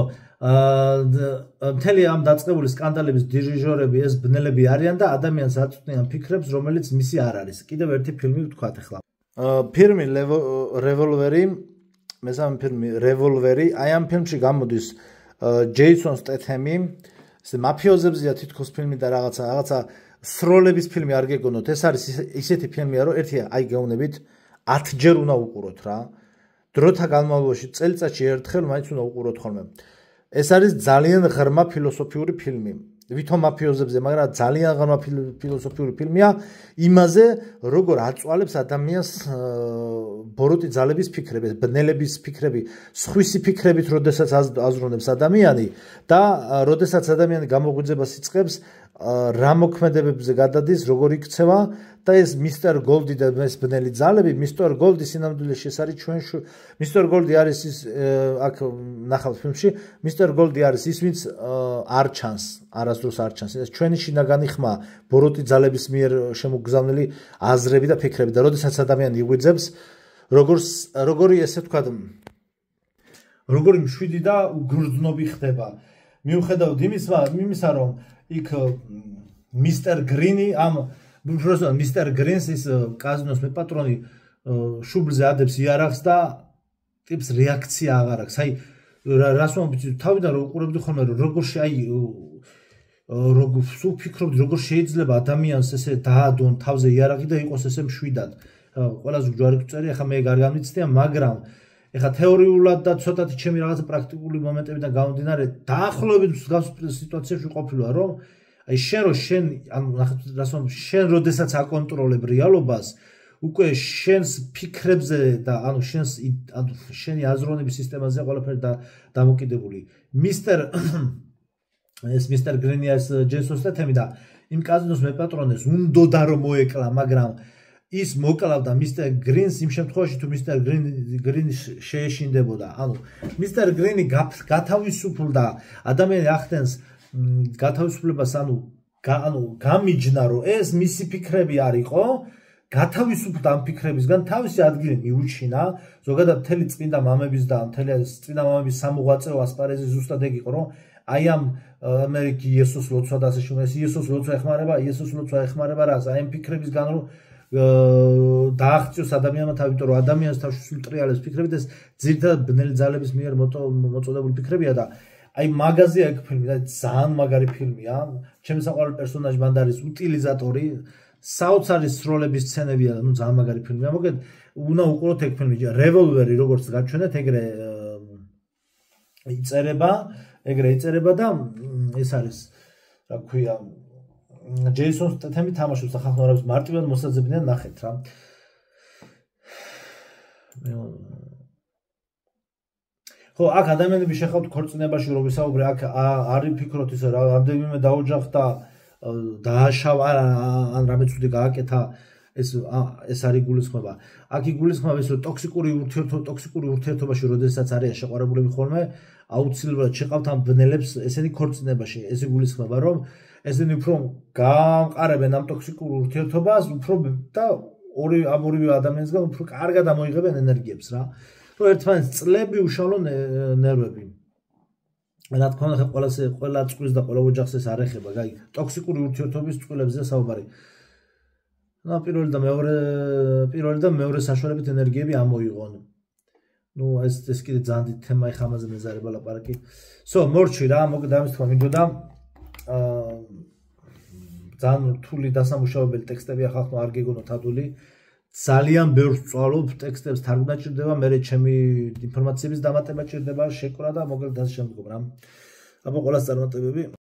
მთელი ამ დაწყებული სკანდალების დირიჟორები ეს ბნელები არიან და ადამიანს აწვდიან ფიქრებს, რომელიც მისი არ არის. კიდევ ერთი ფილმი ვთქვათ ახლა. ფილმი რევოლვერი, მესამე ფილმი რევოლვერი, აი ამ ფილმში გამოდის ჯეისონ სტეთემი, ეს მაფიოზებზია თითქოს ფილმი და რაღაცა სროლების ფილმი არ გეგონოთ. ეს არის ისეთი ფილმია, რომ ერთი აი გეუბნებით 10 ჯერ უნდა უყუროთ რა. დროთა განმავლობაში წელიწადში ერთხელ მაინც უნდა უყუროთ ხოლმე. ეს არის ძალიან ღრმა ფილოსოფიური ფილმი. ვითომ მაფიოზებზე, მაგრამ ძალიან ღრმა ფილოსოფიური ფილმია იმაზე, როგორ აწვალებს ადამიანს ბოროტი ძალების ფიქრები, ბნელების ფიქრები, სხვისი ფიქრებით, როდესაც აზროვნებს ადამიანი და როდესაც ადამიანი გამოგვიძებას იწყებს, რა მოქმედებებზე გადადის, როგორ იქცევა და ეს მისტერ გოლდი და ეს ბნელი ძალები, მისტერ გოლდი სინამდვილეში ეს არის ჩვენ მისტერ გოლდი არის ის აქ ნახავთ ფილმში, მისტერ გოლდი არის ის, ვინც არ ჩანს, არასდროს არ ჩანს. ეს ჩვენი შინაგანი ხმა, ბოროტი ძალების მიერ შემოგზავნილი აზრები და ფიქრები და როდესაც ადამიანი იღვიძებს, როგორი ესე ვთქვათ, როგორი მშვიდი და უგრძნობი ხდება. მიუხედავად იმისა, რომ იქ მისტერ გრინი ამ უბრალოდ მისტერ გრინს ის კაზინოს მეპატრონი შუბლზე ადებს იარაღს და ტიპს რეაქცია აღარ აქვს. აი რას მომბიცი თავიდან რო უყურებდი ხოლმე როგორ როგორ სულ ფიქრობდი როგორ შეიძლება ადამიანს ესე დაადონ თავზე იარაღი და იყოს ესე მშვიდად. ყველაზე ჯვარი წერია, ახლა მე არ გამიცდია, მაგრამ ეხლა თეორიულად და ცოტათი ჩემი რაღაცა პრაქტიკული მომენტებიდან გამომდინარე დაახლოებით მსგავს სიტუაციაში ყოფილა, რომ აი შენ ანუ შენ როდესაც აკონტროლებ რეალობას, უკვე შენს ფიქრებზე და ანუ შენი აზროვნების სისტემაზე ყველაფერი დამოკიდებული. მისტერ გრინია ეს ჯეისონ სტეთემი და იმ კაზინოს მეპატრონეს უნდოდა რომ მოეკლა, მაგრამ ის მოკლავდა მისტერ გრინს იმ შემთხვევაში თუ მისტერ გრინი შეეშინდებოდა. ანუ მისტერ გრინი გათავისუფლდა ადამიანი ახდენს გათავისუფლებას, ანუ გამიჯნა რომ ეს მისი ფიქრები არისო, გათავისუფლდა ამ ფიქრებისგან, თავისი ადგილი მიუჩინა, ზოგადად მთელი წმინდა მამების და მთელი წმინდა მამების სამოღვაწეო ასპარეზი ზუსტად ეგ იყო, რომ აი ამ ამერიკი იესოს ლოცვა და ასე შემდეგ, იესოს ლოცვა ეხმარება რას? აი ამ ფიქრებისგან რომ დააღწიოს ადამიანმა თავი, იმიტომ რომ ადამიანს თავში სულ ტრიალებს ფიქრებით, ეს ძირითადად ბნელი ძალების მიერ მოწოდებული ფიქრებია და აი მაგაზია ეგ ფილმი და ძალიან მაგარი ფილმია. ჩემი საყვარელი პერსონაჟი მანდ არის უტილიზატორი, საოცარი სროლების სცენებია, ну ძალიან მაგარი ფილმია. მოგეთ უნდა უყუროთ ეგ ფილმი. რევოლვერი როგორც გაჩვენეთ, ეგრე იწერება და ეს არის რა ქვია ჯეისონ სტეთემი თამაშობს ახალგაზრდებს მარტივად მოსაძებნიან ნახეთ რა. ხო, აქ ადამიანები შეხავთ ქორწინებაში რომ ვისაუბრე, აქ არის ფიქრობთ ისე რა რამდენიმე დაოჯახდა დააშავა ან რამე ცუდი გააკეთა ეს არის გულისხმობა. აქ იგულისხმება ის რომ ტოქსიკური ურთიერთობაში როდესაც არის შეყვარებულები ხოლმე აუცილებლად შეყავთ ამ ბნელებს ესენი ქორწინებაში. ეს იგულისხმება რომ ესენი უფრო გაამყარებენ ამ ტოქსიკურ ურთიერთობას, უფრო და ორივე ადამიანისგან უფრო კარგად ამოიღებენ ენერგიებს რა. რომ ერთმანეთს წლები უშალონ ნერვები. რა თქმა უნდა ყველა წყვილს და ყველა ოჯახს ეს არ ეხება, გაი ტოქსიკური ურთიერთობის წყვილებზე საუბარი. ну პირველი და მეორე საშუალებით ენერგიები ამოიღონ. ну ეს კიდე ძალიან დიდი თემა ეხა ამაზე მეზარება ლაპარაკი. მორჩი რა, მოგდა ამის თქმა მინდოდა ძალიან რთული დასამუშავებელი ტექსტები ახლა არ გეგონოთ ადული. ძალიან ბევრს ვწვალობ ტექსტებს თარგმნა ჭირდება, მე ჩემი ინფორმაციების დამატება ჭირდება, შეკრა და მოკლედ ასე შემდგომ რა. აბა ყველას წარმატებები.